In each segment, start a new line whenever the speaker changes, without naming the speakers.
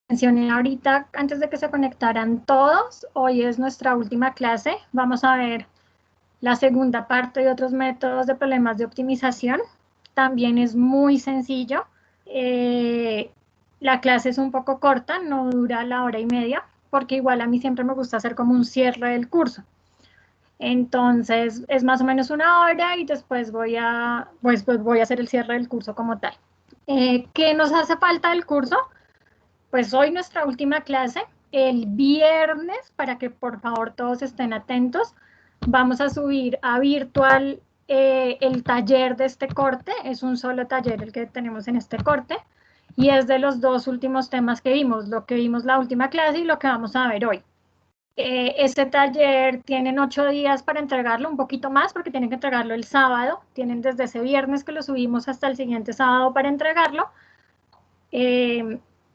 mencioné ahorita antes de que se conectaran todos, hoy es nuestra última clase. Vamos a ver la segunda parte de otros métodos de problemas de optimización. También es muy sencillo. La clase es un poco corta, no dura la hora y media, porque igual a mí siempre me gusta hacer como un cierre del curso. Entonces es más o menos una hora y después voy a hacer el cierre del curso como tal. ¿Qué nos hace falta del curso? Pues hoy nuestra última clase, el viernes, para que por favor todos estén atentos, vamos a subir a virtual el taller de este corte, es un solo taller el que tenemos en este corte, y es de los dos últimos temas que vimos, lo que vimos la última clase y lo que vamos a ver hoy. Este taller tienen 8 días para entregarlo, un poquito más porque tienen que entregarlo el sábado, tienen desde ese viernes que lo subimos hasta el siguiente sábado para entregarlo.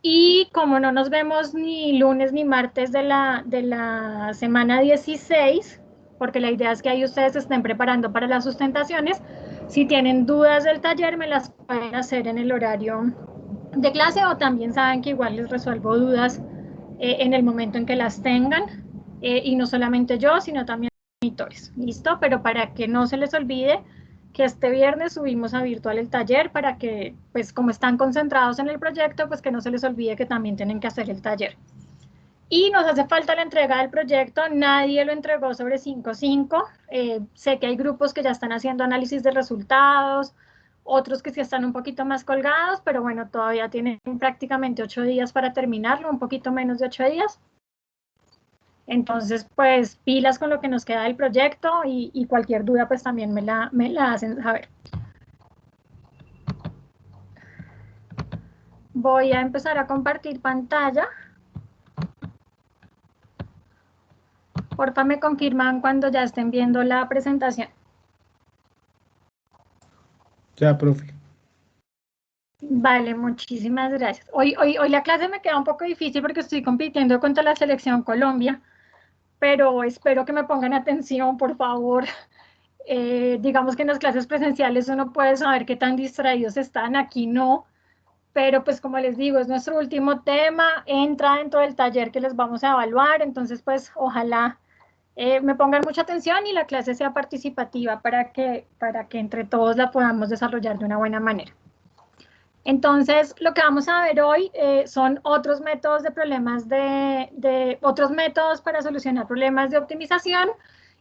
Y como no nos vemos ni lunes ni martes de la semana 16, porque la idea es que ahí ustedes estén preparando para las sustentaciones, si tienen dudas del taller me las pueden hacer en el horario de clase o también saben que igual les resuelvo dudas en el momento en que las tengan, y no solamente yo, sino también los monitores, ¿listo? Pero para que no se les olvide que este viernes subimos a virtual el taller para que, pues como están concentrados en el proyecto, pues que no se les olvide que también tienen que hacer el taller. Y nos hace falta la entrega del proyecto, nadie lo entregó sobre 5.5, sé que hay grupos que ya están haciendo análisis de resultados, otros que sí están un poquito más colgados, pero bueno, todavía tienen prácticamente 8 días para terminarlo, un poquito menos de 8 días. Entonces, pues pilas con lo que nos queda del proyecto y cualquier duda pues también me la hacen saber. Voy a empezar a compartir pantalla. Porfa, me confirman cuando ya estén viendo la presentación.
Ya, profe.
Vale, muchísimas gracias. Hoy la clase me queda un poco difícil porque estoy compitiendo contra la selección Colombia, pero espero que me pongan atención, por favor. Digamos que en las clases presenciales uno puede saber qué tan distraídos están, aquí no, pero pues como les digo, es nuestro último tema, entra dentro del taller que les vamos a evaluar, entonces pues ojalá me pongan mucha atención y la clase sea participativa para que entre todos la podamos desarrollar de una buena manera. Entonces, lo que vamos a ver hoy son otros métodos de problemas otros métodos para solucionar problemas de optimización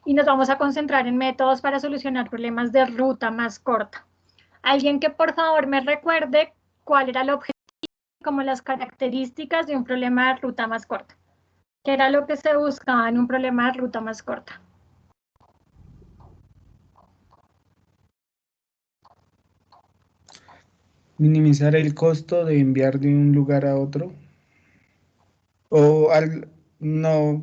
y nos vamos a concentrar en métodos para solucionar problemas de ruta más corta. Alguien que por favor me recuerde cuál era el objetivo, como las características de un problema de ruta más corta. ¿Qué era lo que se buscaba en un problema de ruta más corta?
Minimizar el costo de enviar de un lugar a otro. O no,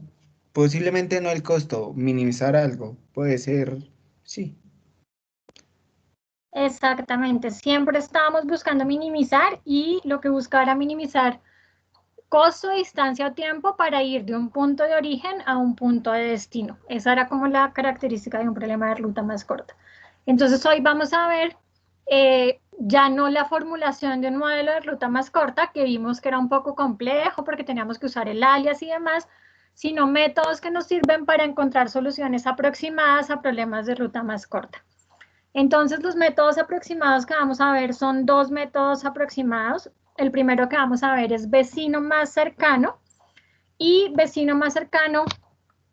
posiblemente no el costo, minimizar algo. Puede ser, sí.
Exactamente, siempre estábamos buscando minimizar y lo que buscaba era minimizar costo, distancia o tiempo para ir de un punto de origen a un punto de destino. Esa era como la característica de un problema de ruta más corta. Entonces hoy vamos a ver ya no la formulación de un modelo de ruta más corta, que vimos que era un poco complejo porque teníamos que usar el alias y demás, sino métodos que nos sirven para encontrar soluciones aproximadas a problemas de ruta más corta. Entonces, los métodos aproximados que vamos a ver son dos métodos aproximados. El primero que vamos a ver es vecino más cercano. Y vecino más cercano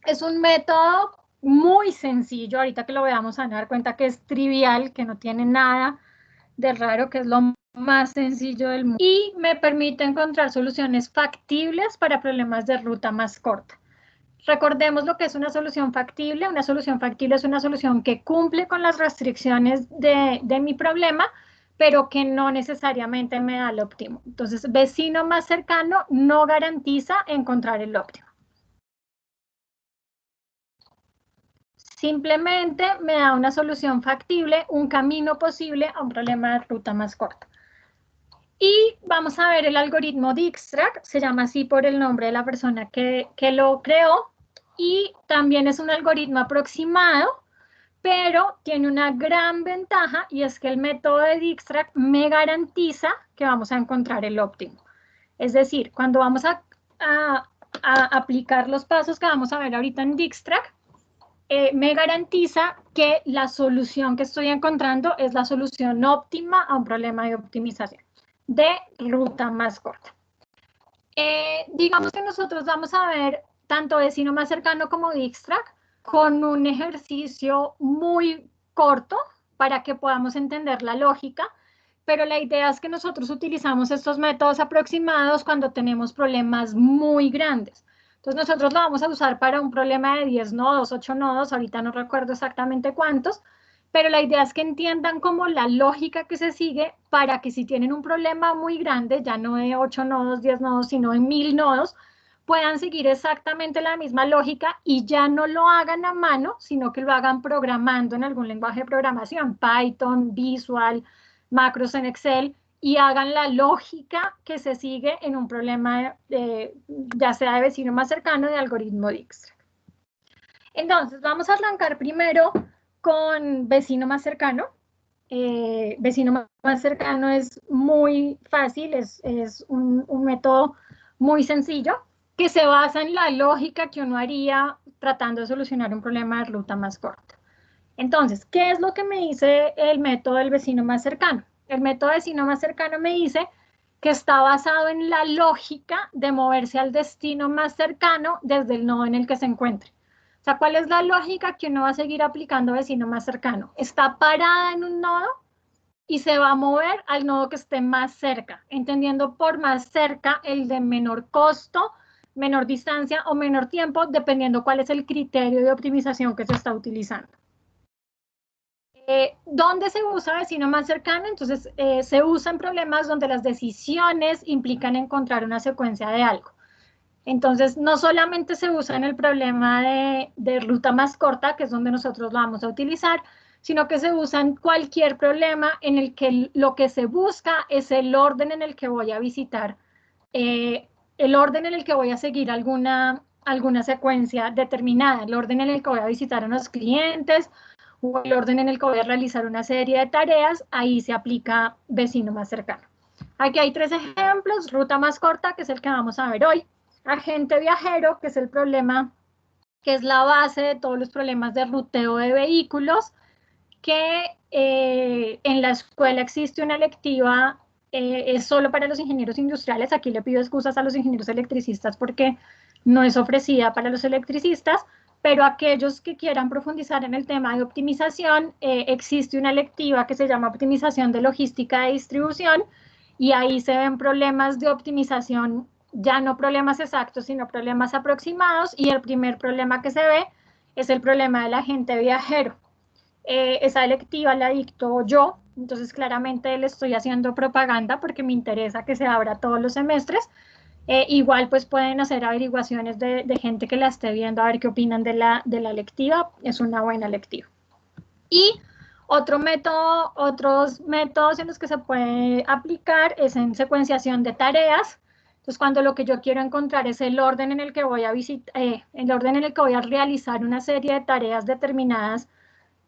es un método muy sencillo. Ahorita que lo veamos, a dar cuenta que es trivial, que no tiene nada de raro, que es lo más sencillo del mundo. Y me permite encontrar soluciones factibles para problemas de ruta más corta. Recordemos lo que es una solución factible. Una solución factible es una solución que cumple con las restricciones de mi problema, pero que no necesariamente me da el óptimo. Entonces, vecino más cercano no garantiza encontrar el óptimo. Simplemente me da una solución factible, un camino posible a un problema de ruta más corta. Y vamos a ver el algoritmo Dijkstra, se llama así por el nombre de la persona que lo creó, y también es un algoritmo aproximado, pero tiene una gran ventaja y es que el método de Dijkstra me garantiza que vamos a encontrar el óptimo. Es decir, cuando vamos a aplicar los pasos que vamos a ver ahorita en Dijkstrack, me garantiza que la solución que estoy encontrando es la solución óptima a un problema de optimización de ruta más corta. Digamos que nosotros vamos a ver tanto vecino más cercano como Dijkstrack con un ejercicio muy corto para que podamos entender la lógica, pero la idea es que nosotros utilizamos estos métodos aproximados cuando tenemos problemas muy grandes. Entonces nosotros lo vamos a usar para un problema de 10 nodos, 8 nodos, ahorita no recuerdo exactamente cuántos, pero la idea es que entiendan como la lógica que se sigue para que si tienen un problema muy grande, ya no de 8 nodos, 10 nodos, sino de 1000 nodos, puedan seguir exactamente la misma lógica y ya no lo hagan a mano, sino que lo hagan programando en algún lenguaje de programación, Python, Visual, macros en Excel, y hagan la lógica que se sigue en un problema, ya sea de vecino más cercano, de algoritmo Dijkstrack. Entonces, vamos a arrancar primero con vecino más cercano. Vecino más cercano es muy fácil, es un método muy sencillo que se basa en la lógica que uno haría tratando de solucionar un problema de ruta más corta. Entonces, ¿qué es lo que me dice el método del vecino más cercano? El método vecino más cercano me dice que está basado en la lógica de moverse al destino más cercano desde el nodo en el que se encuentre. O sea, ¿cuál es la lógica que uno va a seguir aplicando vecino más cercano? Está parada en un nodo y se va a mover al nodo que esté más cerca, entendiendo por más cerca el de menor costo, menor distancia o menor tiempo, dependiendo cuál es el criterio de optimización que se está utilizando. ¿Dónde se usa vecino más cercano? Entonces, se usa en problemas donde las decisiones implican encontrar una secuencia de algo. Entonces, no solamente se usa en el problema de ruta más corta, que es donde nosotros lo vamos a utilizar, sino que se usa en cualquier problema en el que lo que se busca es el orden en el que voy a visitar, el orden en el que voy a seguir alguna secuencia determinada, el orden en el que voy a visitar a unos clientes, o el orden en el que voy a realizar una serie de tareas, ahí se aplica vecino más cercano. Aquí hay 3 ejemplos: ruta más corta, que es el que vamos a ver hoy; agente viajero, que es el problema, que es la base de todos los problemas de ruteo de vehículos, que en la escuela existe una electiva, es solo para los ingenieros industriales. Aquí le pido excusas a los ingenieros electricistas porque no es ofrecida para los electricistas, pero aquellos que quieran profundizar en el tema de optimización, existe una electiva que se llama optimización de logística de distribución, y ahí se ven problemas de optimización, ya no problemas exactos, sino problemas aproximados, y el primer problema que se ve es el problema del agente viajero. Esa electiva la dicto yo, entonces claramente le estoy haciendo propaganda porque me interesa que se abra todos los semestres. Igual pues pueden hacer averiguaciones de gente que la esté viendo, a ver qué opinan de la lectiva. Es una buena lectiva. Y otros métodos en los que se puede aplicar es en secuenciación de tareas. Entonces, cuando lo que yo quiero encontrar es el orden en el que voy a el orden en el que voy a realizar una serie de tareas determinadas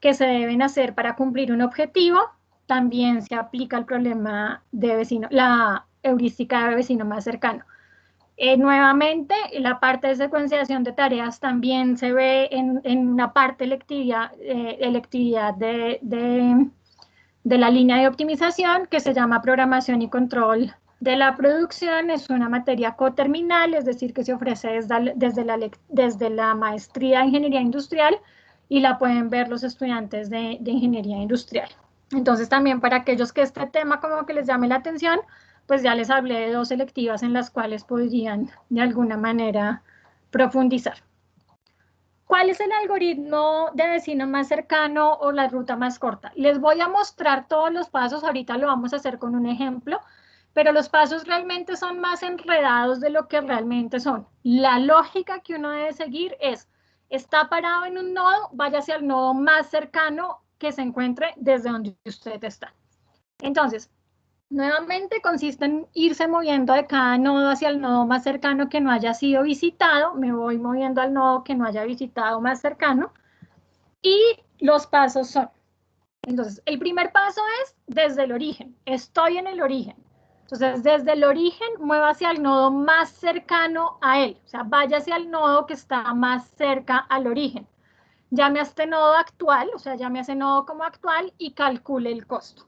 que se deben hacer para cumplir un objetivo, también se aplica el problema de vecino, la heurística de vecino más cercano. Nuevamente, la parte de secuenciación de tareas también se ve en una parte electividad de la línea de optimización, que se llama programación y control de la producción. Es una materia coterminal, es decir, que se ofrece desde la maestría de ingeniería industrial, y la pueden ver los estudiantes de ingeniería industrial. Entonces, también para aquellos que este tema como que les llame la atención, pues ya les hablé de 2 selectivas en las cuales podrían de alguna manera profundizar. ¿Cuál es el algoritmo de vecino más cercano o la ruta más corta? Les voy a mostrar todos los pasos, ahorita lo vamos a hacer con un ejemplo, pero los pasos realmente son más enredados de lo que realmente son. La lógica que uno debe seguir es: está parado en un nodo, vaya hacia el nodo más cercano que se encuentre desde donde usted está. Entonces, nuevamente consiste en irse moviendo de cada nodo hacia el nodo más cercano que no haya sido visitado. Me voy moviendo al nodo que no haya visitado más cercano. Y los pasos son: entonces, el primer paso es desde el origen. Estoy en el origen. Entonces, desde el origen, mueva hacia el nodo más cercano a él. O sea, vaya hacia el nodo que está más cerca al origen. Llame a este nodo actual, o sea, llame a ese nodo como actual y calcule el costo.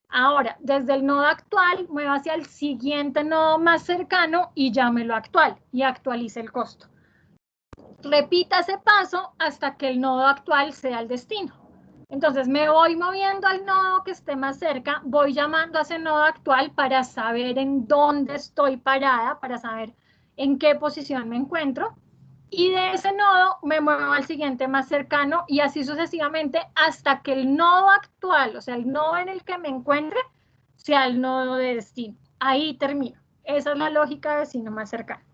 Ahora, desde el nodo actual, mueva hacia el siguiente nodo más cercano y llámelo actual y actualice el costo. Repita ese paso hasta que el nodo actual sea el destino. Entonces me voy moviendo al nodo que esté más cerca, voy llamando a ese nodo actual para saber en dónde estoy parada, para saber en qué posición me encuentro. Y de ese nodo me muevo al siguiente más cercano y así sucesivamente hasta que el nodo actual, o sea, el nodo en el que me encuentre, sea el nodo de destino. Ahí termino. Esa es la lógica de destino más cercano.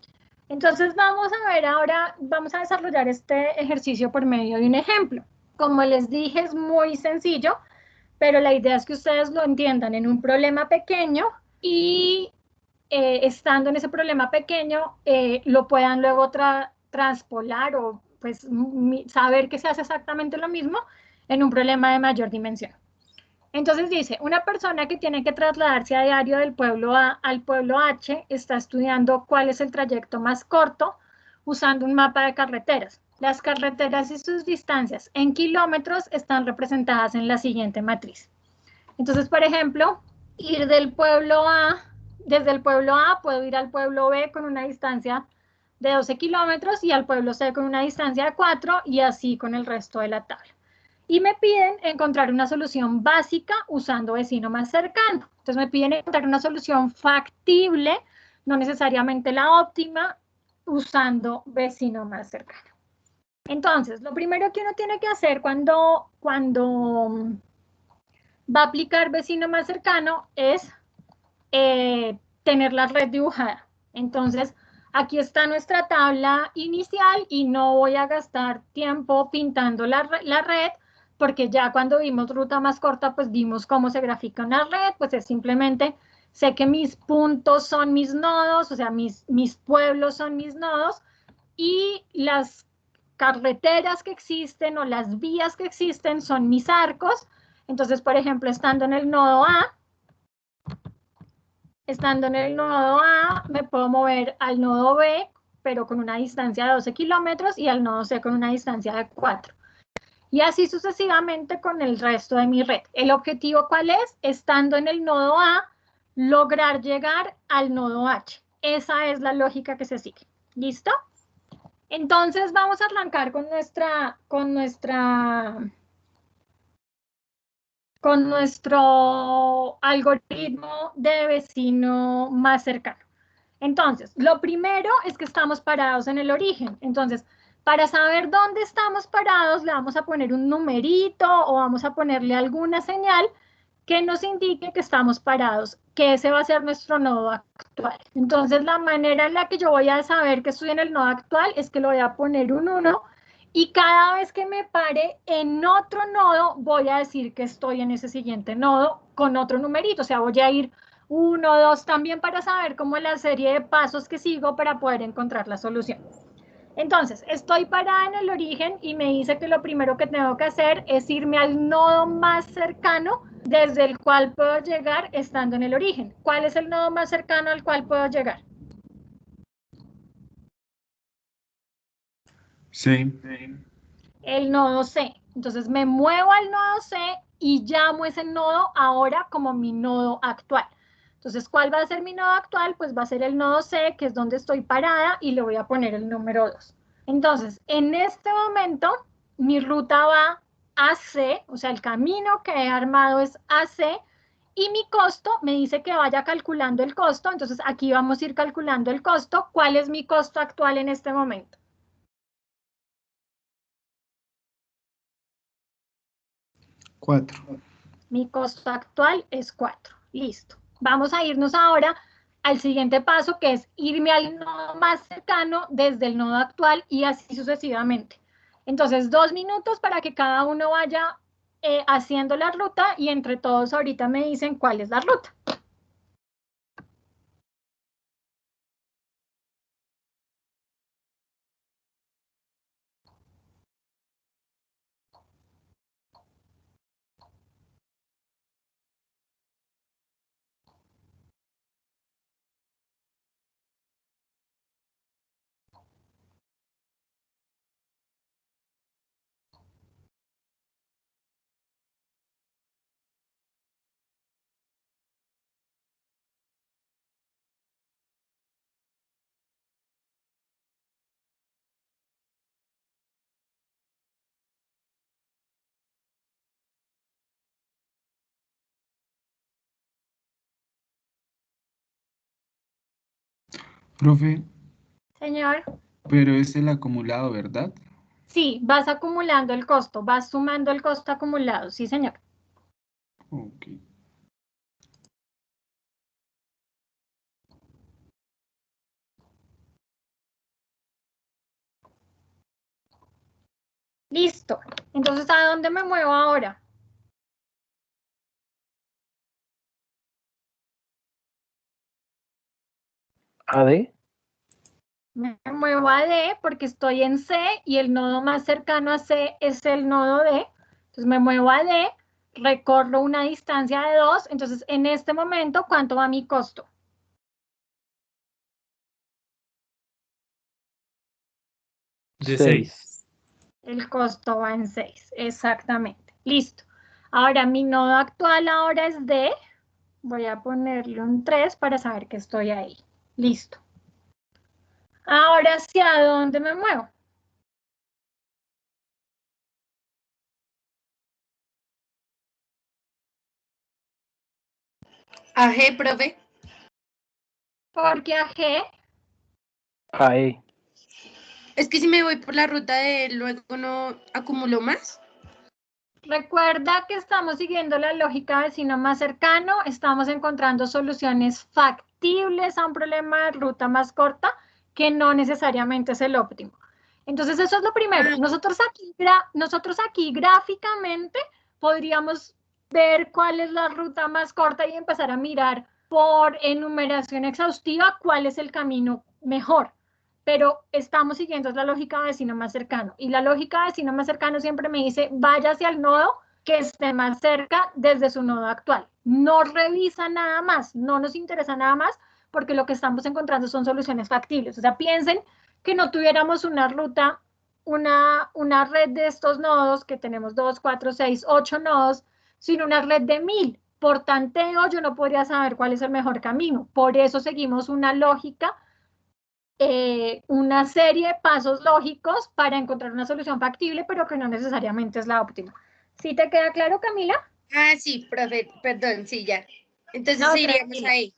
Entonces vamos a ver ahora, vamos a desarrollar este ejercicio por medio de un ejemplo. Como les dije, es muy sencillo, pero la idea es que ustedes lo entiendan en un problema pequeño y estando en ese problema pequeño, lo puedan luego transpolar o pues saber que se hace exactamente lo mismo en un problema de mayor dimensión. Entonces dice, una persona que tiene que trasladarse a diario del pueblo A al pueblo H está estudiando cuál es el trayecto más corto usando un mapa de carreteras. Las carreteras y sus distancias en kilómetros están representadas en la siguiente matriz. Entonces, por ejemplo, ir del pueblo A, desde el pueblo A puedo ir al pueblo B con una distancia de 12 kilómetros y al pueblo C con una distancia de 4 y así con el resto de la tabla. Y me piden encontrar una solución básica usando vecino más cercano. Entonces me piden encontrar una solución factible, no necesariamente la óptima, usando vecino más cercano. Entonces, lo primero que uno tiene que hacer cuando va a aplicar vecino más cercano es tener la red dibujada. Entonces, aquí está nuestra tabla inicial y no voy a gastar tiempo pintando la red, porque ya cuando vimos ruta más corta, pues vimos cómo se grafica una red, pues es simplemente, sé que mis puntos son mis nodos, o sea, mis pueblos son mis nodos, y las carreteras que existen o las vías que existen son mis arcos. Entonces, por ejemplo, estando en el nodo A, me puedo mover al nodo B, pero con una distancia de 12 kilómetros, y al nodo C con una distancia de 4. Y así sucesivamente con el resto de mi red. ¿El objetivo cuál es? Estando en el nodo A, lograr llegar al nodo H. Esa es la lógica que se sigue. ¿Listo? Entonces vamos a arrancar con nuestro algoritmo de vecino más cercano. Entonces, lo primero es que estamos parados en el origen. Entonces, para saber dónde estamos parados, le vamos a poner un numerito o vamos a ponerle alguna señal que nos indique que estamos parados, que ese va a ser nuestro nodo actual. Entonces, la manera en la que yo voy a saber que estoy en el nodo actual es que le voy a poner un 1 y cada vez que me pare en otro nodo, voy a decir que estoy en ese siguiente nodo con otro numerito. O sea, voy a ir 1, 2 también para saber cómo la serie de pasos que sigo para poder encontrar la solución. Entonces, estoy parada en el origen y me dice que lo primero que tengo que hacer es irme al nodo más cercano desde el cual puedo llegar estando en el origen. ¿Cuál es el nodo más cercano al cual puedo llegar?
Sí.
El nodo C. Entonces me muevo al nodo C y llamo ese nodo ahora como mi nodo actual. Entonces, ¿cuál va a ser mi nodo actual? Pues va a ser el nodo C, que es donde estoy parada, y le voy a poner el número 2. Entonces, en este momento, mi ruta va a C, o sea, el camino que he armado es AC, y mi costo me dice que vaya calculando el costo. Entonces, aquí vamos a ir calculando el costo. ¿Cuál es mi costo actual en este momento?
4.
Mi costo actual es 4. Listo. Vamos a irnos ahora al siguiente paso, que es irme al nodo más cercano desde el nodo actual y así sucesivamente. Entonces, 2 minutos para que cada uno vaya haciendo la ruta y entre todos ahorita me dicen cuál es la ruta.
Profe,
Señor,
pero es el acumulado, ¿verdad?
sí, vas acumulando el costo, vas sumando el costo acumulado, sí, señor.
Ok.
Listo. Entonces, ¿a dónde me muevo ahora?
AD.
Me muevo a D porque estoy en C y el nodo más cercano a C es el nodo D. Entonces me muevo a D, recorro una distancia de 2. Entonces, en este momento, ¿cuánto va mi costo?
De
6.
6.
El costo va en 6, exactamente. Listo. Ahora, mi nodo actual ahora es D. Voy a ponerle un 3 para saber que estoy ahí. Listo. Ahora, ¿hacia dónde me muevo?
AG, profe.
Porque a G,
AE.
Es que si me voy por la ruta de luego no acumulo más.
recuerda que estamos siguiendo la lógica de vecino más cercano, estamos encontrando soluciones factibles a un problema de ruta más corta que no necesariamente es el óptimo. Entonces, eso es lo primero. Nosotros aquí gráficamente podríamos ver cuál es la ruta más corta y empezar a mirar por enumeración exhaustiva cuál es el camino mejor. Pero estamos siguiendo la lógica de vecino más cercano. Y la lógica de vecino más cercano siempre me dice, vaya hacia el nodo que esté más cerca desde su nodo actual. No revisa nada más, no nos interesa nada más, porque lo que estamos encontrando son soluciones factibles. O sea, piensen que no tuviéramos una ruta, una red de estos nodos, que tenemos 2, 4, 6, 8 nodos, sino una red de 1000. Por tanteo, yo no podría saber cuál es el mejor camino. Por eso seguimos una lógica, una serie de pasos lógicos para encontrar una solución factible, pero que no necesariamente es la óptima. ¿Sí te queda claro, Camila?
Ah, sí, profe, perdón, sí, ya. Entonces
No,
iríamos
tranquila.
ahí.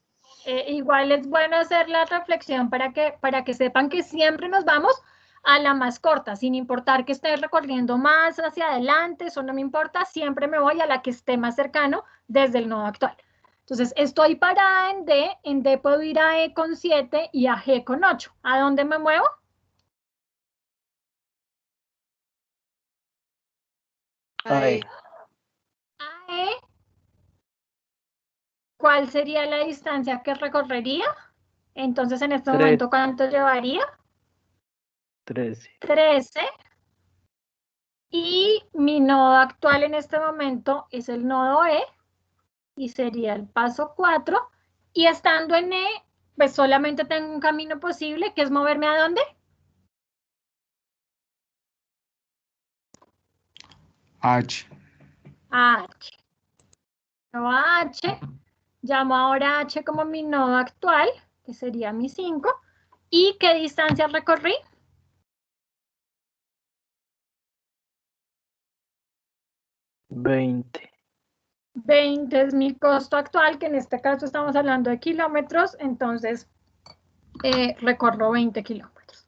Igual es bueno hacer la reflexión para que sepan que siempre nos vamos a la más corta, sin importar que esté recorriendo más hacia adelante, eso no me importa, siempre me voy a la que esté más cercano desde el nodo actual. Entonces, estoy parada en D puedo ir a E con 7 y a G con 8. ¿A dónde me muevo?
AE.
A E. ¿Cuál sería la distancia que recorrería? Entonces, en este momento, ¿cuánto llevaría?
13.
13. Y mi nodo actual en este momento es el nodo E y sería el paso 4. Y estando en E, pues solamente tengo un camino posible, que es moverme ¿a dónde?
H.
A H. No a H. Llamo ahora a H como mi nodo actual, que sería mi 5. ¿Y qué distancia recorrí?
20.
20 es mi costo actual, que en este caso estamos hablando de kilómetros, entonces recorro 20 kilómetros.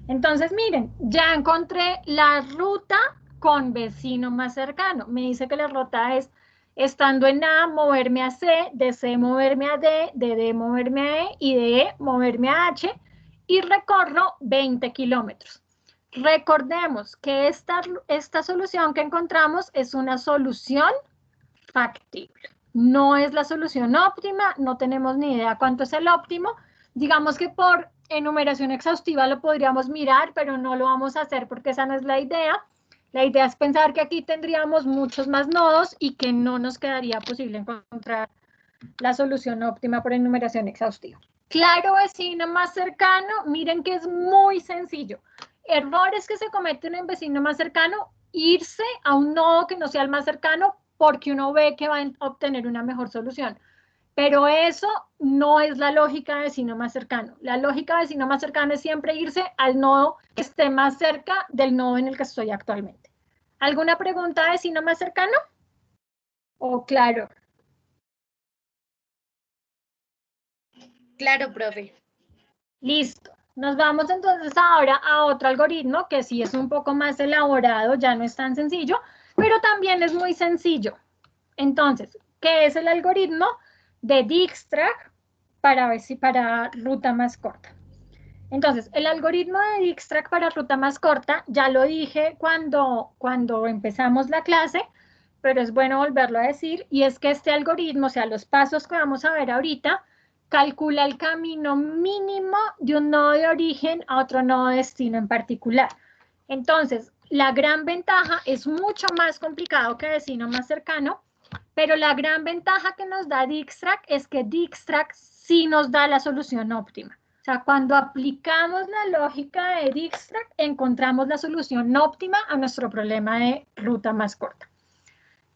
Entonces, miren, ya encontré la ruta con vecino más cercano. Me dice que la ruta es, estando en A, moverme a C, de C moverme a D, de D moverme a E y de E moverme a H y recorro 20 kilómetros. Recordemos que esta solución que encontramos es una solución factible. No es la solución óptima, no tenemos ni idea cuánto es el óptimo. Digamos que por enumeración exhaustiva lo podríamos mirar, pero no lo vamos a hacer porque esa no es la idea. La idea es pensar que aquí tendríamos muchos más nodos y que no nos quedaría posible encontrar la solución óptima por enumeración exhaustiva. Claro, vecino más cercano, miren que es muy sencillo. Errores que se cometen en vecino más cercano, irse a un nodo que no sea el más cercano porque uno ve que va a obtener una mejor solución. Pero eso no es la lógica de vecino más cercano. La lógica de vecino más cercano es siempre irse al nodo que esté más cerca del nodo en el que estoy actualmente. ¿Alguna pregunta de vecino más cercano? ¿O claro?
Claro, profe.
Listo. Nos vamos entonces ahora a otro algoritmo que sí es un poco más elaborado, ya no es tan sencillo, pero también es muy sencillo. Entonces, ¿qué es el algoritmo de Dijkstra para ruta más corta? Entonces, el algoritmo de Dijkstra para ruta más corta, ya lo dije cuando empezamos la clase, pero es bueno volverlo a decir, y es que este algoritmo, o sea, los pasos que vamos a ver ahorita, calcula el camino mínimo de un nodo de origen a otro nodo de destino en particular. Entonces, la gran ventaja es mucho más complicado que destino más cercano, pero la gran ventaja que nos da Dijkstra es que Dijkstra sí nos da la solución óptima. O sea, cuando aplicamos la lógica de Dijkstra, encontramos la solución óptima a nuestro problema de ruta más corta.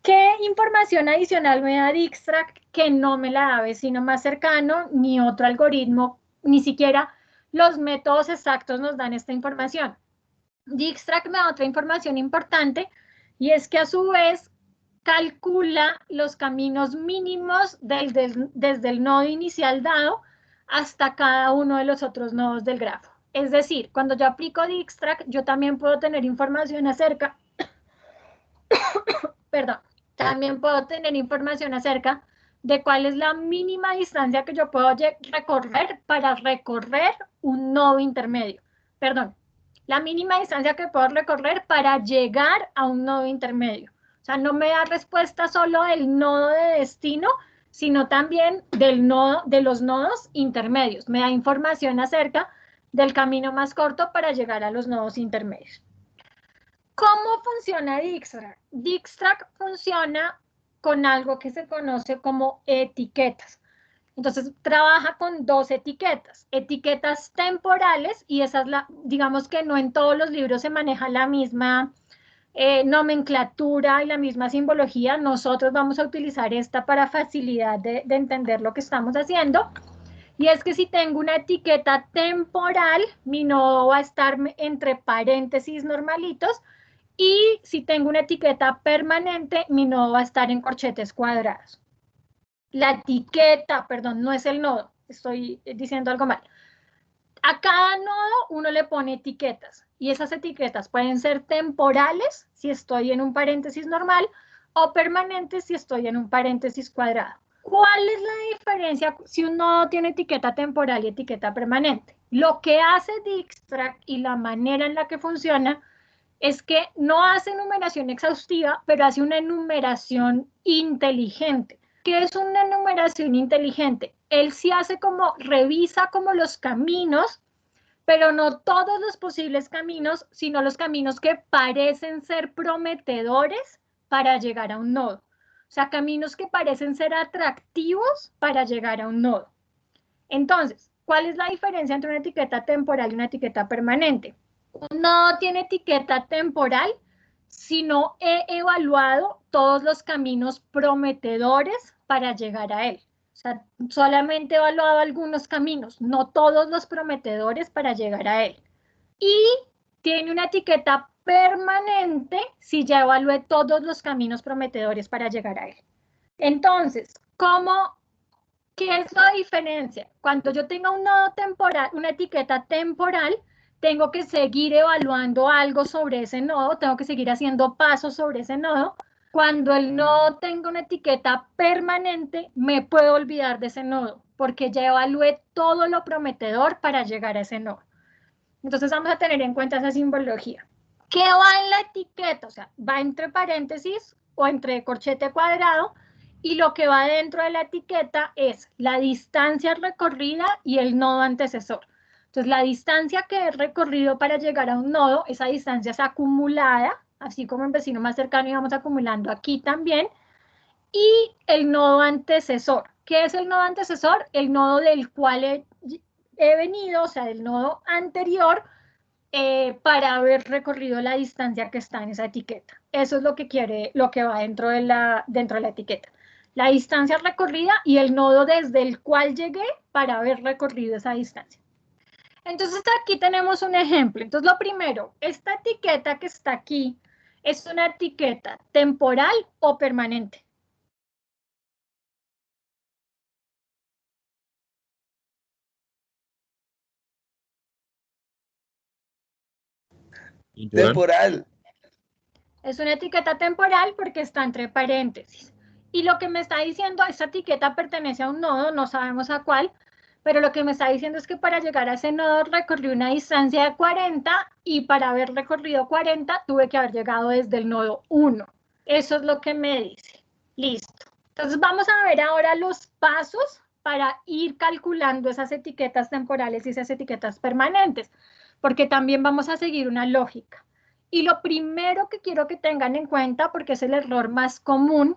¿Qué información adicional me da Dijkstra que no me la da vecino más cercano, ni otro algoritmo, ni siquiera los métodos exactos nos dan esta información? Dijkstra me da otra información importante y es que a su vez calcula los caminos mínimos desde el nodo inicial dado hasta cada uno de los otros nodos del grafo. Es decir, cuando yo aplico Dijkstra, yo también puedo tener información acerca perdón, también puedo tener información acerca de cuál es la mínima distancia que yo puedo recorrer para recorrer un nodo intermedio. Perdón, la mínima distancia que puedo recorrer para llegar a un nodo intermedio. O sea, no me da respuesta solo del nodo de destino, sino también de los nodos intermedios. Me da información acerca del camino más corto para llegar a los nodos intermedios. ¿Cómo funciona Dijkstra? Dijkstra funciona con algo que se conoce como etiquetas. Entonces, trabaja con dos etiquetas temporales, y esa es digamos que no en todos los libros se maneja la misma nomenclatura y la misma simbología. Nosotros vamos a utilizar esta para facilidad de entender lo que estamos haciendo. Y es que si tengo una etiqueta temporal, mi nodo va a estar entre paréntesis normalitos, y si tengo una etiqueta permanente, mi nodo va a estar en corchetes cuadrados. La etiqueta, perdón, no es el nodo, estoy diciendo algo mal. A cada nodo uno le pone etiquetas, y esas etiquetas pueden ser temporales si estoy en un paréntesis normal, o permanentes si estoy en un paréntesis cuadrado. ¿Cuál es la diferencia si un nodo tiene etiqueta temporal y etiqueta permanente? Lo que hace Dijkstra y la manera en la que funciona es que no hace enumeración exhaustiva, pero hace una enumeración inteligente. ¿Qué es una enumeración inteligente? Él sí hace revisa como los caminos, pero no todos los posibles caminos, sino los caminos que parecen ser prometedores para llegar a un nodo. O sea, caminos que parecen ser atractivos para llegar a un nodo. Entonces, ¿cuál es la diferencia entre una etiqueta temporal y una etiqueta permanente? No tiene etiqueta temporal si no he evaluado todos los caminos prometedores para llegar a él. O sea, solamente he evaluado algunos caminos, no todos los prometedores para llegar a él. Y tiene una etiqueta permanente si ya evalué todos los caminos prometedores para llegar a él. Entonces, ¿qué es la diferencia? Cuando yo tenga un nodo temporal, una etiqueta temporal, tengo que seguir evaluando algo sobre ese nodo, tengo que seguir haciendo pasos sobre ese nodo. Cuando el nodo tenga una etiqueta permanente, me puedo olvidar de ese nodo, porque ya evalué todo lo prometedor para llegar a ese nodo. Entonces vamos a tener en cuenta esa simbología. ¿Qué va en la etiqueta? O sea, va entre paréntesis o entre corchete cuadrado, y lo que va dentro de la etiqueta es la distancia recorrida y el nodo antecesor. Entonces, la distancia que he recorrido para llegar a un nodo, esa distancia es acumulada, así como en vecino más cercano íbamos acumulando aquí también, y el nodo antecesor. ¿Qué es el nodo antecesor? El nodo del cual he venido, o sea, el nodo anterior, para haber recorrido la distancia que está en esa etiqueta. Eso es lo que va dentro de la etiqueta. La distancia recorrida y el nodo desde el cual llegué para haber recorrido esa distancia. Entonces aquí tenemos un ejemplo. Entonces lo primero, esta etiqueta que está aquí es una etiqueta temporal o permanente.
Temporal.
Es una etiqueta temporal porque está entre paréntesis. Y lo que me está diciendo, esta etiqueta pertenece a un nodo, no sabemos a cuál, pero lo que me está diciendo es que para llegar a ese nodo recorrí una distancia de 40 y para haber recorrido 40 tuve que haber llegado desde el nodo 1. Eso es lo que me dice. Listo. Entonces vamos a ver ahora los pasos para ir calculando esas etiquetas temporales y esas etiquetas permanentes, porque también vamos a seguir una lógica. Y lo primero que quiero que tengan en cuenta, porque es el error más común,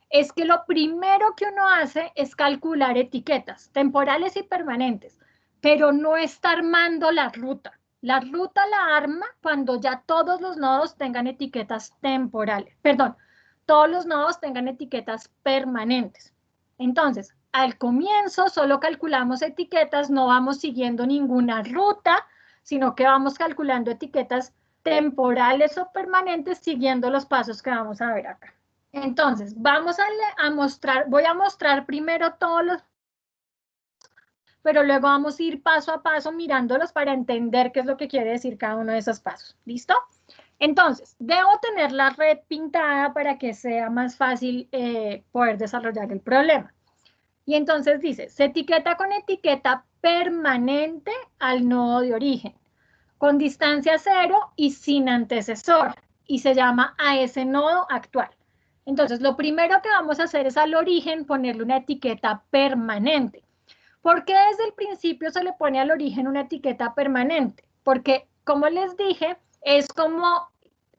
es que lo primero que uno hace es calcular etiquetas temporales y permanentes, pero no está armando la ruta. La ruta la arma cuando ya todos los nodos tengan etiquetas temporales, perdón, todos los nodos tengan etiquetas permanentes. Entonces, al comienzo solo calculamos etiquetas, no vamos siguiendo ninguna ruta, sino que vamos calculando etiquetas temporales o permanentes siguiendo los pasos que vamos a ver acá. Entonces, vamos a mostrar, voy a mostrar primero todos los, pero luego vamos a ir paso a paso mirándolos para entender qué es lo que quiere decir cada uno de esos pasos. ¿Listo? Entonces, debo tener la red pintada para que sea más fácil poder desarrollar el problema. Y entonces dice, se etiqueta con etiqueta permanente al nodo de origen, con distancia 0 y sin antecesor, y se llama a ese nodo actual. Entonces, lo primero que vamos a hacer es al origen ponerle una etiqueta permanente. ¿Por qué desde el principio se le pone al origen una etiqueta permanente? Porque, como les dije, es como,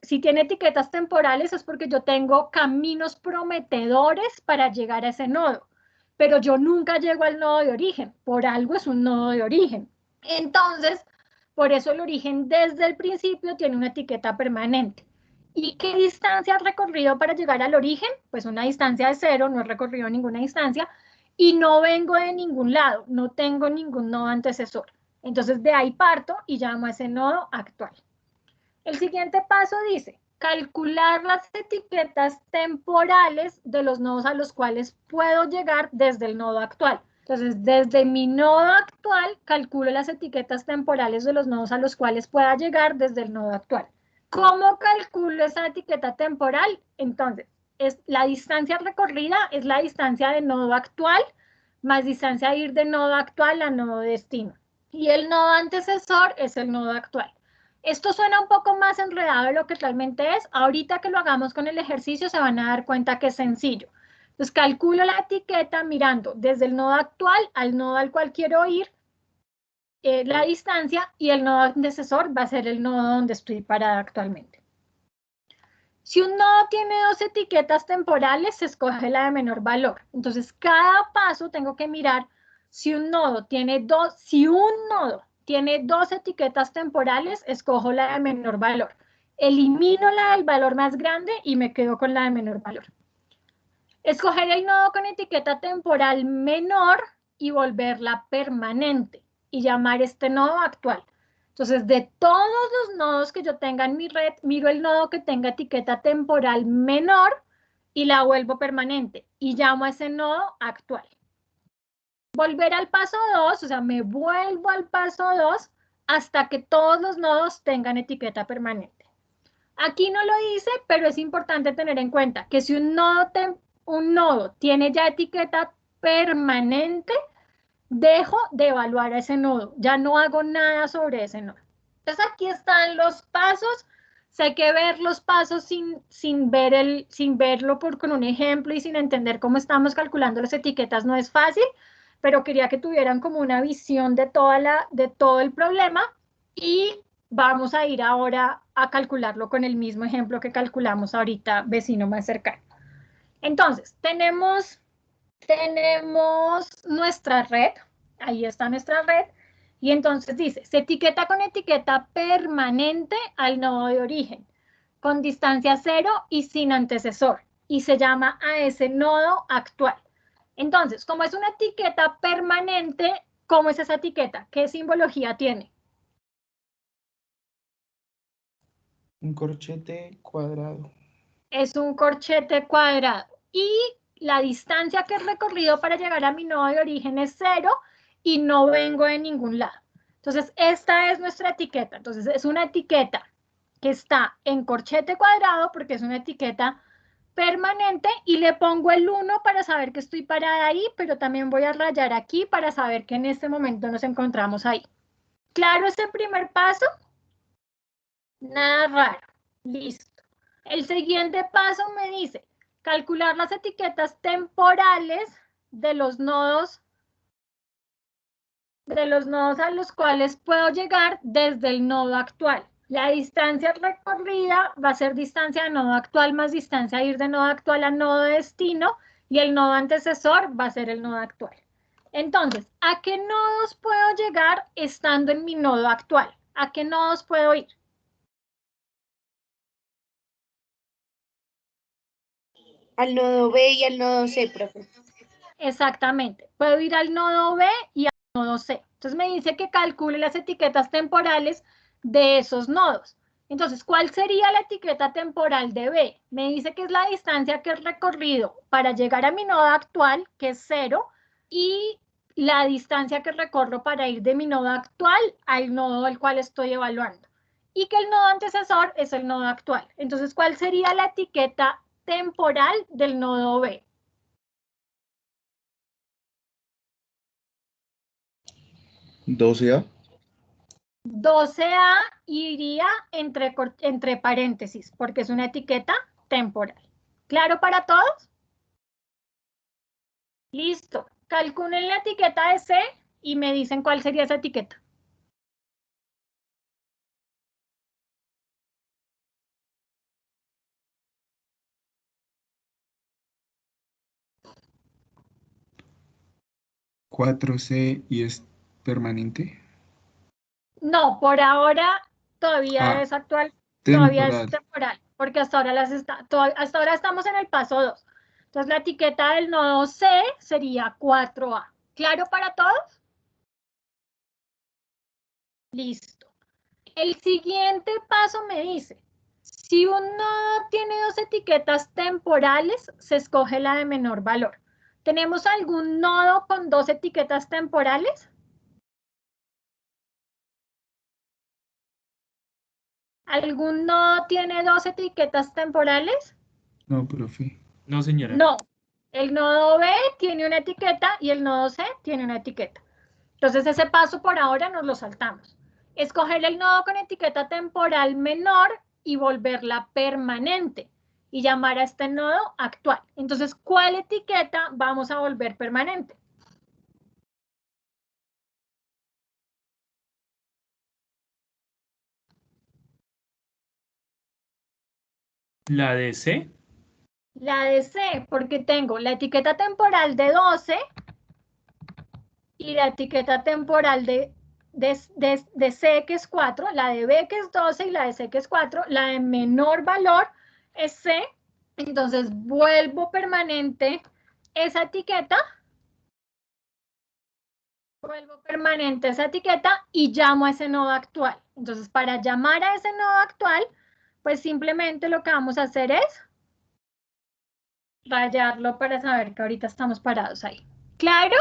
si tiene etiquetas temporales es porque yo tengo caminos prometedores para llegar a ese nodo, pero yo nunca llego al nodo de origen, por algo es un nodo de origen. Entonces, por eso el origen desde el principio tiene una etiqueta permanente. ¿Y qué distancia has recorrido para llegar al origen? Pues una distancia de 0, no he recorrido ninguna distancia, y no vengo de ningún lado, no tengo ningún nodo antecesor. Entonces de ahí parto y llamo a ese nodo actual. El siguiente paso dice, calcular las etiquetas temporales de los nodos a los cuales puedo llegar desde el nodo actual. Entonces, desde mi nodo actual, calculo las etiquetas temporales de los nodos a los cuales pueda llegar desde el nodo actual. ¿Cómo calculo esa etiqueta temporal? Entonces, la distancia recorrida es la distancia de nodo actual más distancia de ir de nodo actual a nodo destino. Y el nodo antecesor es el nodo actual. Esto suena un poco más enredado de lo que realmente es. Ahorita que lo hagamos con el ejercicio se van a dar cuenta que es sencillo. Entonces calculo la etiqueta mirando desde el nodo actual al nodo al cual quiero ir, la distancia, y el nodo antecesor va a ser el nodo donde estoy parada actualmente. Si un nodo tiene dos etiquetas temporales, se escoge la de menor valor. Entonces, cada paso tengo que mirar si un nodo tiene dos etiquetas temporales, escojo la de menor valor. Elimino la del valor más grande y me quedo con la de menor valor. Escoger el nodo con etiqueta temporal menor y volverla permanente y llamar este nodo actual. Entonces, de todos los nodos que yo tenga en mi red, miro el nodo que tenga etiqueta temporal menor y la vuelvo permanente y llamo a ese nodo actual. Volver al paso 2, o sea, me vuelvo al paso 2 hasta que todos los nodos tengan etiqueta permanente. Aquí no lo dice, pero es importante tener en cuenta que si un nodo tiene ya etiqueta permanente, dejo de evaluar a ese nodo, ya no hago nada sobre ese nodo. Entonces aquí están los pasos. Sé que ver los pasos sin verlo con un ejemplo y sin entender cómo estamos calculando las etiquetas no es fácil, pero quería que tuvieran como una visión de todo el problema y vamos a ir ahora a calcularlo con el mismo ejemplo que calculamos ahorita, vecino más cercano. Entonces, tenemos nuestra red, ahí está nuestra red, y entonces dice, se etiqueta con etiqueta permanente al nodo de origen, con distancia 0 y sin antecesor, y se llama a ese nodo actual. Entonces, como es una etiqueta permanente, ¿cómo es esa etiqueta? ¿Qué simbología tiene?
Un corchete cuadrado.
Es un corchete cuadrado. Y la distancia que he recorrido para llegar a mi nodo de origen es 0 y no vengo de ningún lado. Entonces, esta es nuestra etiqueta. Entonces, es una etiqueta que está en corchete cuadrado, porque es una etiqueta permanente, y le pongo el 1 para saber que estoy parada ahí, pero también voy a rayar aquí para saber que en este momento nos encontramos ahí. ¿Claro ese primer paso? Nada raro. Listo. El siguiente paso me dice calcular las etiquetas temporales de los nodos a los cuales puedo llegar desde el nodo actual. La distancia recorrida va a ser distancia de nodo actual más distancia de ir de nodo actual a nodo destino, y el nodo antecesor va a ser el nodo actual. Entonces, ¿a qué nodos puedo llegar estando en mi nodo actual? ¿A qué nodos puedo ir?
Al nodo B y al nodo C, profe.
Exactamente. Puedo ir al nodo B y al nodo C. Entonces me dice que calcule las etiquetas temporales de esos nodos. Entonces, ¿cuál sería la etiqueta temporal de B? Me dice que es la distancia que he recorrido para llegar a mi nodo actual, que es 0, y la distancia que recorro para ir de mi nodo actual al nodo al cual estoy evaluando. Y que el nodo antecesor es el nodo actual. Entonces, ¿cuál sería la etiqueta temporal del nodo B?
12A.
12A iría entre paréntesis, porque es una etiqueta temporal. ¿Claro para todos? Listo. Calculen la etiqueta de C y me dicen cuál sería esa etiqueta.
¿4C y es permanente?
No, por ahora todavía es actual, todavía es temporal, porque hasta ahora, hasta ahora estamos en el paso 2. Entonces la etiqueta del nodo C sería 4A. ¿Claro para todos? Listo. El siguiente paso me dice, si un nodo tiene dos etiquetas temporales, se escoge la de menor valor. ¿Tenemos algún nodo con dos etiquetas temporales? ¿Algún nodo tiene dos etiquetas temporales?
No, profe.
No, señora.
No. El nodo B tiene una etiqueta y el nodo C tiene una etiqueta. Entonces ese paso por ahora nos lo saltamos. Escoger el nodo con etiqueta temporal menor y volverla permanente y llamar a este nodo actual. Entonces, ¿cuál etiqueta vamos a volver permanente?
¿La de C?
La de C, porque tengo la etiqueta temporal de 12 y la etiqueta temporal de C, que es 4, la de B, que es 12, y la de C, que es 4. La de menor valor es C. Entonces, vuelvo permanente esa etiqueta. Vuelvo permanente esa etiqueta y llamo a ese nodo actual. Entonces, para llamar a ese nodo actual, pues simplemente lo que vamos a hacer es rayarlo para saber que ahorita estamos parados ahí. ¿Claro?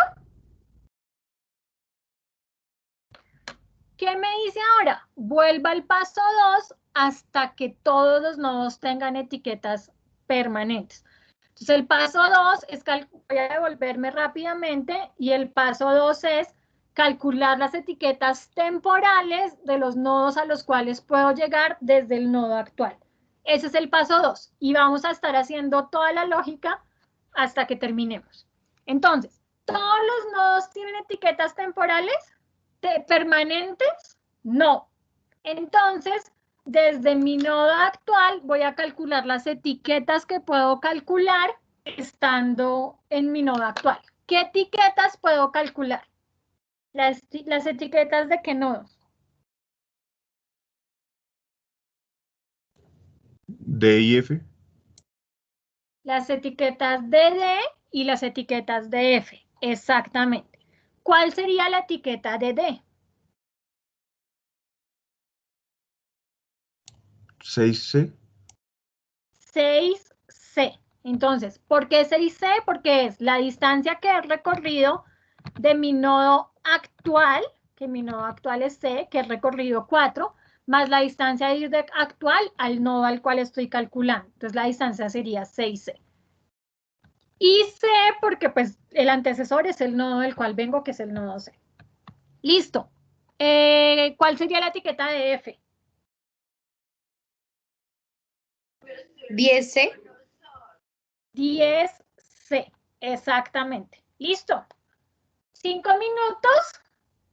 ¿Qué me dice ahora? Vuelva al paso 2 hasta que todos los nodos tengan etiquetas permanentes. Entonces, el paso 2 es, voy a devolverme rápidamente, y el paso 2 es calcular las etiquetas temporales de los nodos a los cuales puedo llegar desde el nodo actual. Ese es el paso 2 y vamos a estar haciendo toda la lógica hasta que terminemos. Entonces, ¿todos los nodos tienen etiquetas temporales? ¿Permanentes? No. Entonces, desde mi nodo actual voy a calcular las etiquetas que puedo calcular estando en mi nodo actual. ¿Qué etiquetas puedo calcular? Las etiquetas de qué nodos.
D y F.
Las etiquetas de D y las etiquetas de F. Exactamente. ¿Cuál sería la etiqueta de D?
6C.
6C. Entonces, ¿por qué 6C? Porque es la distancia que he recorrido de mi nodo actual, que mi nodo actual es C, que he recorrido 4, más la distancia de ir actual al nodo al cual estoy calculando. Entonces la distancia sería 6C. Y C porque pues el antecesor es el nodo del cual vengo, que es el nodo C. Listo. ¿Cuál sería la etiqueta de F?
10C.
10C, exactamente. Listo. 5 minutos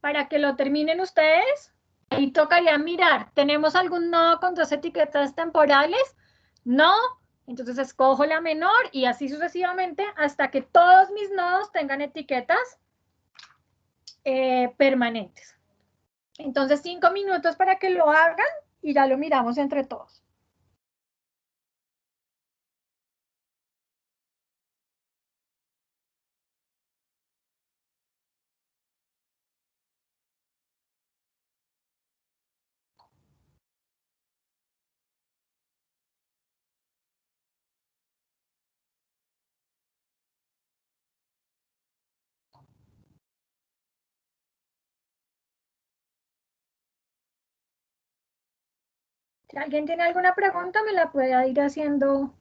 para que lo terminen ustedes. Ahí tocaría mirar, ¿tenemos algún nodo con 2 etiquetas temporales? No, entonces escojo la menor y así sucesivamente hasta que todos mis nodos tengan etiquetas permanentes. Entonces 5 minutos para que lo hagan y ya lo miramos entre todos. Si alguien tiene alguna pregunta, me la puede ir haciendo,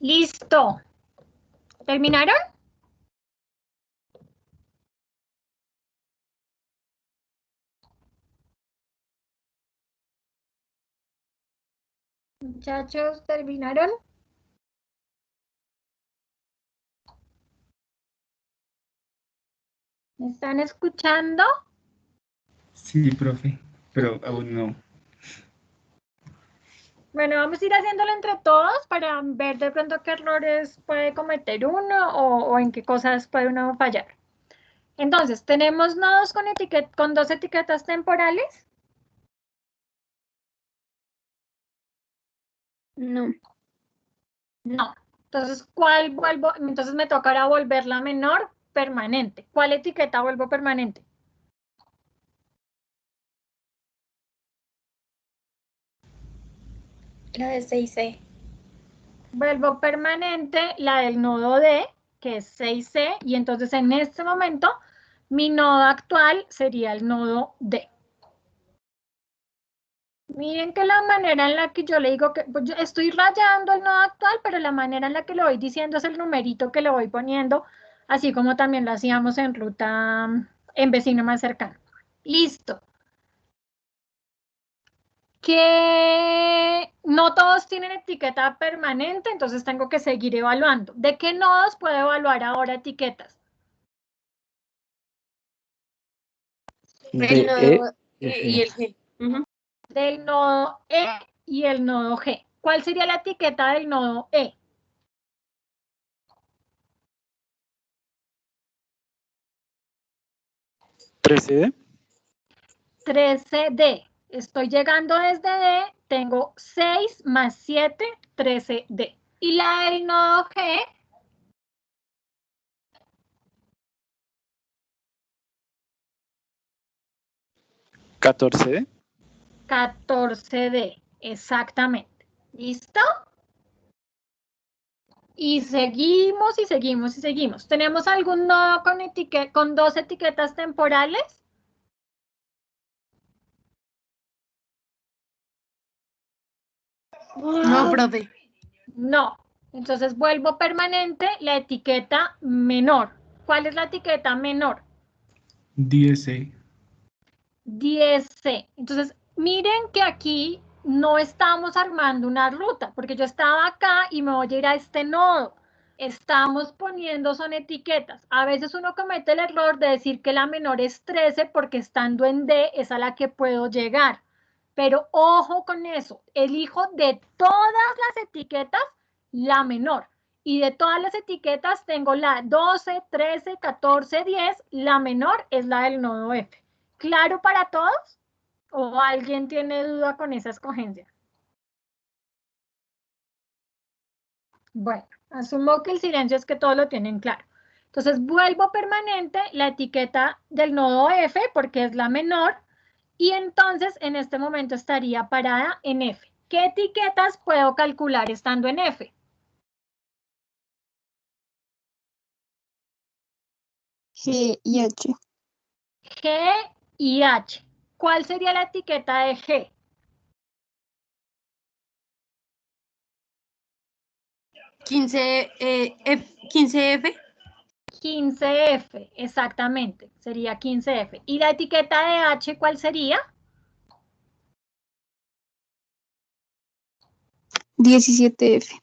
Listo. ¿Terminaron? Muchachos, ¿terminaron? ¿Me están escuchando?
Sí, profe, pero aún no.
Bueno, vamos a ir haciéndolo entre todos para ver de pronto qué errores puede cometer uno o en qué cosas puede uno fallar. Entonces, ¿tenemos nodos con 2 etiquetas temporales?
No.
No. Entonces, ¿cuál vuelvo? Entonces me tocará volver la menor permanente. ¿Cuál etiqueta vuelvo permanente?
La de 6C.
Vuelvo permanente la del nodo D, que es 6C, y entonces en este momento mi nodo actual sería el nodo D. Miren que la manera en la que yo le digo que pues yo estoy rayando el nodo actual, pero la manera en la que lo voy diciendo es el numerito que le voy poniendo, así como también lo hacíamos en ruta en vecino más cercano. Listo. Que no todos tienen etiqueta permanente, entonces tengo que seguir evaluando. ¿De qué nodos puedo evaluar ahora etiquetas?
El
De
nodo
E
E
y
y
G.
el G. Ujú.
Del nodo E y el nodo G. ¿Cuál sería la etiqueta del nodo E?
13D.
13D. Estoy llegando desde D, tengo 6 más 7, 13D. Y la del nodo G,
14D.
14D. Exactamente. ¿Listo? Y seguimos y seguimos y seguimos. ¿Tenemos algún nodo con dos etiquetas temporales?
No, profe.
No. Entonces vuelvo permanente la etiqueta menor. ¿Cuál es la etiqueta menor?
10C.
10C. Entonces, miren que aquí no estamos armando una ruta, porque yo estaba acá y me voy a ir a este nodo. Estamos poniendo, son etiquetas. A veces uno comete el error de decir que la menor es 13 porque estando en D es a la que puedo llegar. Pero ojo con eso, elijo de todas las etiquetas la menor. Y de todas las etiquetas tengo la 12, 13, 14, 10. La menor es la del nodo F. ¿Claro para todos? ¿O alguien tiene duda con esa escogencia? Bueno, asumo que el silencio es que todos lo tienen claro. Entonces vuelvo permanente la etiqueta del nodo F porque es la menor y entonces en este momento estaría parada en F. ¿Qué etiquetas puedo calcular estando en F?
G y H.
G y H. ¿Cuál sería la etiqueta de G?
15F.
15F, exactamente, sería 15F. ¿Y la etiqueta de H cuál sería?
17F.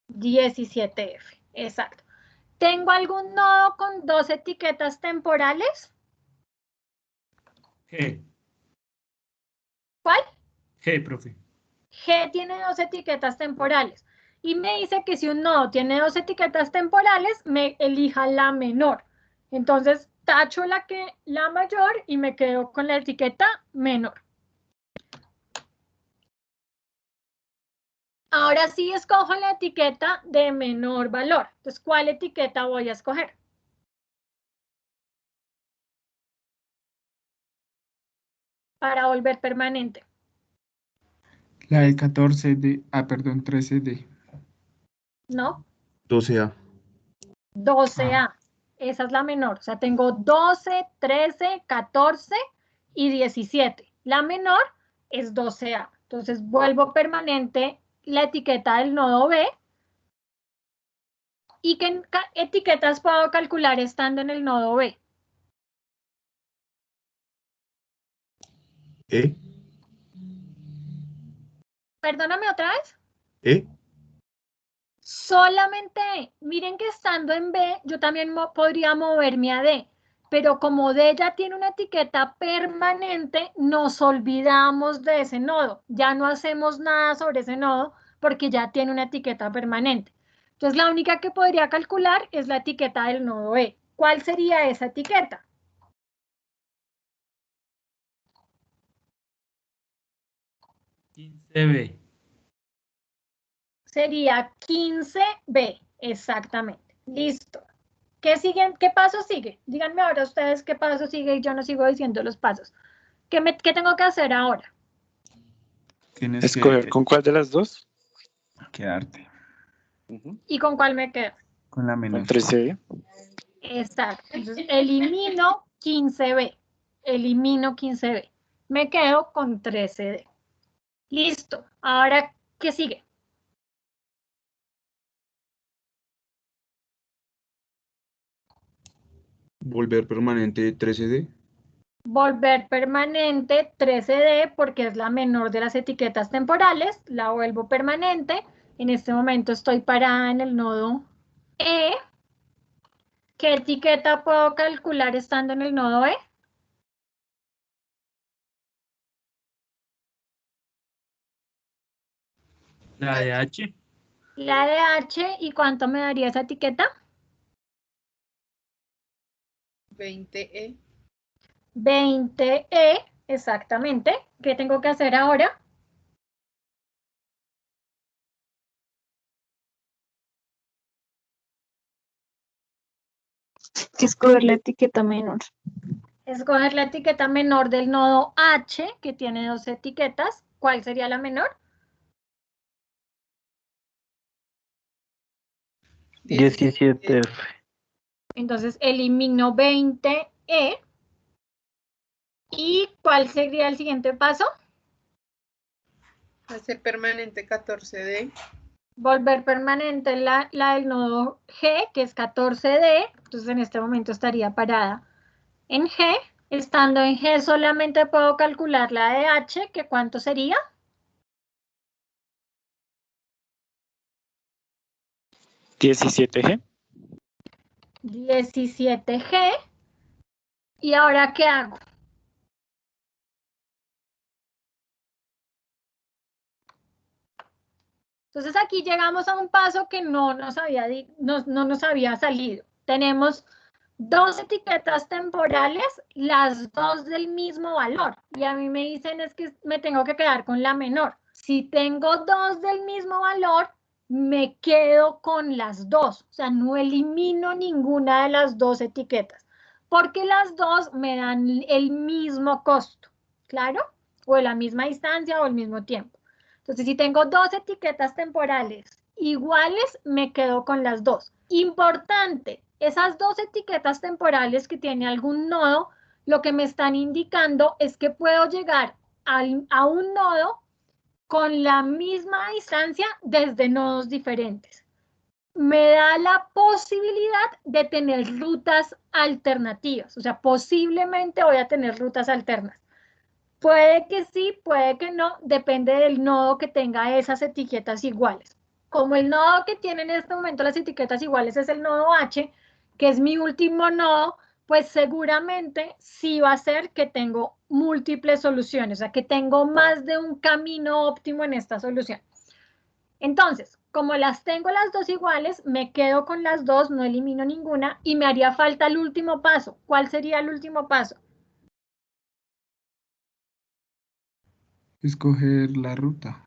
17F, exacto. ¿Tengo algún nodo con dos etiquetas temporales?
G.
¿Cuál?
G, profe.
G tiene dos etiquetas temporales. Y me dice que si un nodo tiene dos etiquetas temporales, me elija la menor. Entonces, tacho la mayor y me quedo con la etiqueta menor. Ahora sí escojo la etiqueta de menor valor. Entonces, ¿cuál etiqueta voy a escoger? Para volver permanente.
La del 14D, perdón, 13D.
¿No?
12A.
12A. Esa es la menor. O sea, tengo 12, 13, 14 y 17. La menor es 12A. Entonces, vuelvo permanente la etiqueta del nodo B. ¿Y qué etiquetas puedo calcular estando en el nodo B?
E.
Perdóname otra vez.
E.
Solamente E. Miren que estando en B, yo también podría moverme a D. Pero como D ya tiene una etiqueta permanente, nos olvidamos de ese nodo. Ya no hacemos nada sobre ese nodo porque ya tiene una etiqueta permanente. Entonces, la única que podría calcular es la etiqueta del nodo E. ¿Cuál sería esa etiqueta?
B.
Sería 15B, exactamente. Listo. ¿Qué paso sigue? Díganme ahora ustedes qué paso sigue y yo no sigo diciendo los pasos. ¿Qué tengo que hacer ahora?
Tienes
¿Escoger
que
con cuál de las dos?
quedarte
¿Y con cuál me quedo?
con la
Con
menor.
13.
Exacto. Entonces, elimino 15B. Elimino 15B. Me quedo con 13D. Listo. Ahora, ¿qué sigue?
Volver permanente 13D.
Volver permanente 13D porque es la menor de las etiquetas temporales. La vuelvo permanente. En este momento estoy parada en el nodo E. ¿Qué etiqueta puedo calcular estando en el nodo E?
La de H.
La de H. ¿Y cuánto me daría esa etiqueta?
20E.
20E, exactamente. ¿Qué tengo que hacer ahora?
Escoger la etiqueta menor.
Escoger la etiqueta menor del nodo H, que tiene dos etiquetas. ¿Cuál sería la menor?
17F.
Entonces elimino 20E. ¿Y cuál sería el siguiente paso?
Hacer permanente 14D.
Volver permanente la del nodo G, que es 14D. Entonces en este momento estaría parada en G. Estando en G solamente puedo calcular la de H, que ¿cuánto sería?
17G.
17G. ¿Y ahora qué hago? Entonces aquí llegamos a un paso que no nos había salido. Tenemos dos etiquetas temporales, las dos del mismo valor. Y a mí me dicen es que me tengo que quedar con la menor. Si tengo dos del mismo valor, me quedo con las dos. O sea, no elimino ninguna de las dos etiquetas, porque las dos me dan el mismo costo, ¿claro? O la misma distancia o el mismo tiempo. Entonces, si tengo dos etiquetas temporales iguales, me quedo con las dos. Importante, esas dos etiquetas temporales que tiene algún nodo, lo que me están indicando es que puedo llegar a un nodo con la misma distancia desde nodos diferentes. Me da la posibilidad de tener rutas alternativas, o sea, posiblemente voy a tener rutas alternas. Puede que sí, puede que no, depende del nodo que tenga esas etiquetas iguales. Como el nodo que tiene en este momento las etiquetas iguales es el nodo H, que es mi último nodo, pues seguramente sí va a ser que tengo múltiples soluciones, o sea, que tengo más de un camino óptimo en esta solución. Entonces, como las tengo las dos iguales, me quedo con las dos, no elimino ninguna y me haría falta el último paso. ¿Cuál sería el último paso?
Escoger la ruta.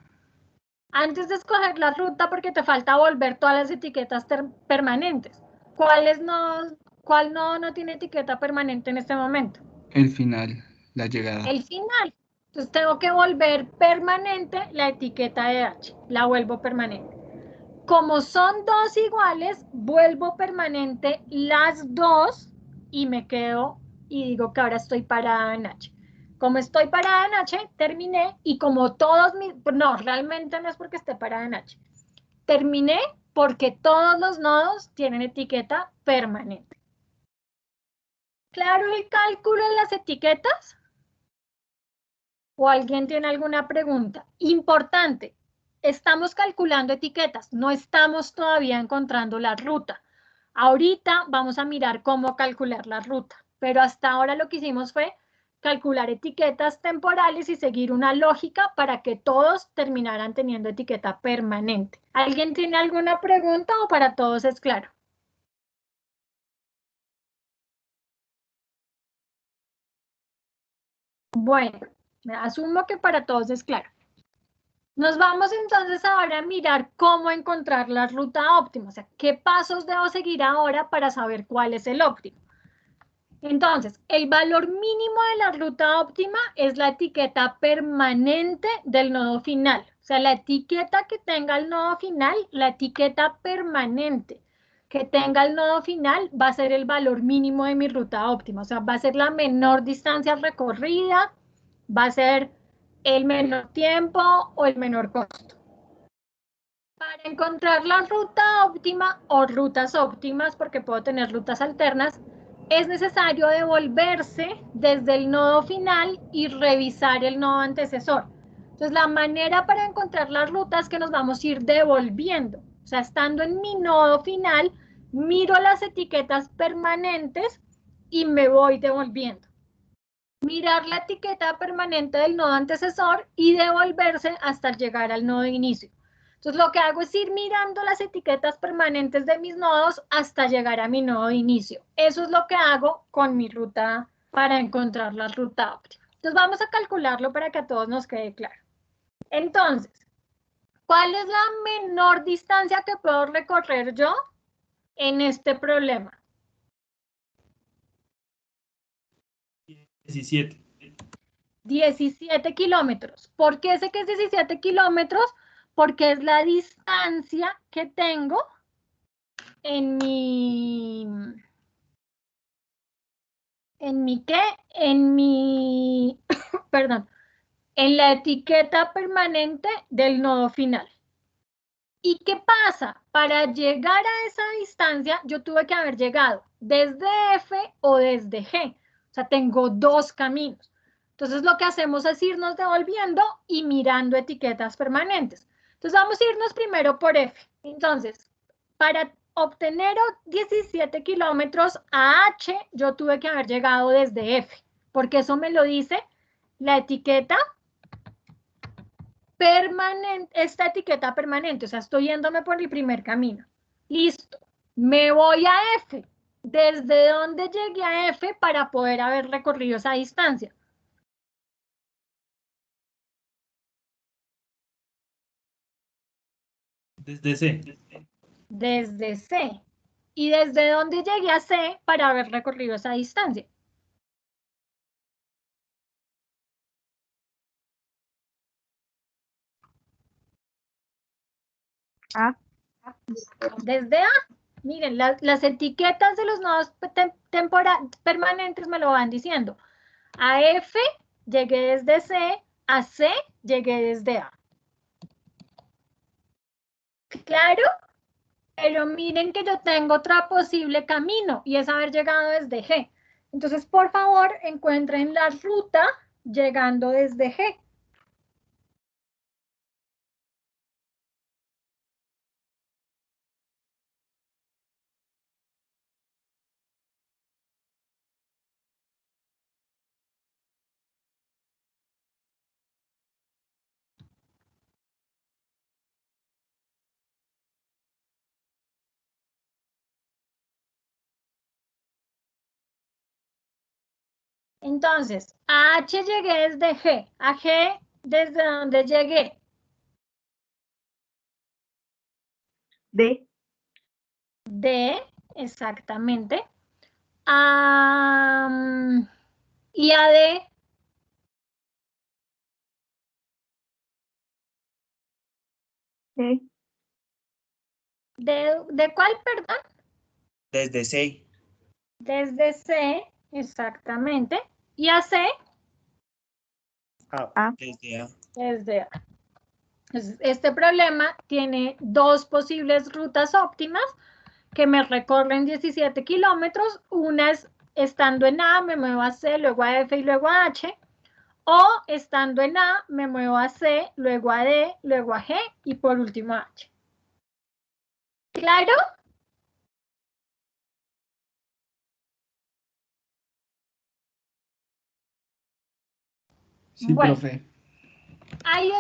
Antes de escoger la ruta, porque te falta volver todas las etiquetas permanentes. ¿Cuál nodo no tiene etiqueta permanente en este momento?
El final, la llegada.
El final. Entonces tengo que volver permanente la etiqueta de H. La vuelvo permanente. Como son dos iguales, vuelvo permanente las dos y me quedo y digo que ahora estoy parada en H. Como estoy parada en H, terminé y como todos mis... No, realmente no es porque esté parada en H. Terminé porque todos los nodos tienen etiqueta permanente. ¿Claro el cálculo de las etiquetas? ¿O alguien tiene alguna pregunta? Importante, estamos calculando etiquetas, no estamos todavía encontrando la ruta. Ahorita vamos a mirar cómo calcular la ruta, pero hasta ahora lo que hicimos fue calcular etiquetas temporales y seguir una lógica para que todos terminaran teniendo etiqueta permanente. ¿Alguien tiene alguna pregunta o para todos es claro? Bueno, asumo que para todos es claro. Nos vamos entonces ahora a mirar cómo encontrar la ruta óptima, o sea, qué pasos debo seguir ahora para saber cuál es el óptimo. Entonces, el valor mínimo de la ruta óptima es la etiqueta permanente del nodo final. O sea, la etiqueta que tenga el nodo final, la etiqueta permanente que tenga el nodo final va a ser el valor mínimo de mi ruta óptima. O sea, va a ser la menor distancia recorrida, va a ser el menor tiempo o el menor costo. Para encontrar la ruta óptima o rutas óptimas, porque puedo tener rutas alternas, es necesario devolverse desde el nodo final y revisar el nodo antecesor. Entonces, la manera para encontrar las rutas es que nos vamos a ir devolviendo. O sea, estando en mi nodo final, miro las etiquetas permanentes y me voy devolviendo. Mirar la etiqueta permanente del nodo antecesor y devolverse hasta llegar al nodo de inicio. Entonces, lo que hago es ir mirando las etiquetas permanentes de mis nodos hasta llegar a mi nodo de inicio. Eso es lo que hago con mi ruta para encontrar la ruta óptima. Entonces, vamos a calcularlo para que a todos nos quede claro. Entonces, ¿cuál es la menor distancia que puedo recorrer yo en este problema?
17.
17 kilómetros. ¿Por qué sé que es 17 kilómetros? Porque es la distancia que tengo en mi perdón, en la etiqueta permanente del nodo final. ¿Y qué pasa? Para llegar a esa distancia, yo tuve que haber llegado desde F o desde G. O sea, tengo dos caminos. Entonces, lo que hacemos es irnos devolviendo y mirando etiquetas permanentes. Entonces, vamos a irnos primero por F. Entonces, para obtener 17 kilómetros a H, yo tuve que haber llegado desde F, porque eso me lo dice la etiqueta permanente, esta etiqueta permanente, o sea, estoy yéndome por el primer camino. Listo, me voy a F. ¿Desde dónde llegué a F para poder haber recorrido esa distancia?
Desde C.
Desde C. ¿Y desde dónde llegué a C para haber recorrido esa distancia?
A.
Desde A. Miren, las etiquetas de los nodos permanentes me lo van diciendo. A F llegué desde C, a C llegué desde A. ¿Claro? Pero miren que yo tengo otro posible camino y es haber llegado desde G. Entonces, por favor, encuentren la ruta llegando desde G. Entonces, a H llegué desde G. A G, ¿desde dónde llegué?
D.
D, exactamente. Y a D.
D.
¿De cuál, perdón?
Desde C.
Desde C, exactamente. Y a C.
A.
Desde A.
Desde A. Entonces, este problema tiene dos posibles rutas óptimas que me recorren 17 kilómetros. Una es estando en A, me muevo a C, luego a F y luego a H. O estando en A, me muevo a C, luego a D, luego a G y por último a H. ¿Claro?
Sí,
Bueno.
profe.
Hay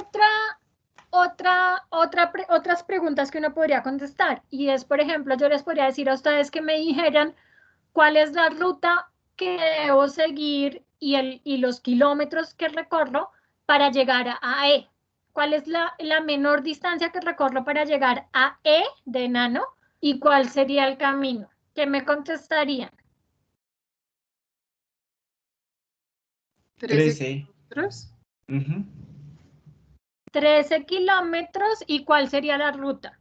otras preguntas que uno podría contestar y es, por ejemplo, yo les podría decir a ustedes que me dijeran cuál es la ruta que debo seguir y los kilómetros que recorro para llegar a E. ¿Cuál es la menor distancia que recorro para llegar a E de enano y cuál sería el camino? ¿Qué me contestarían?
13 kilómetros.
13 kilómetros y ¿cuál sería la ruta?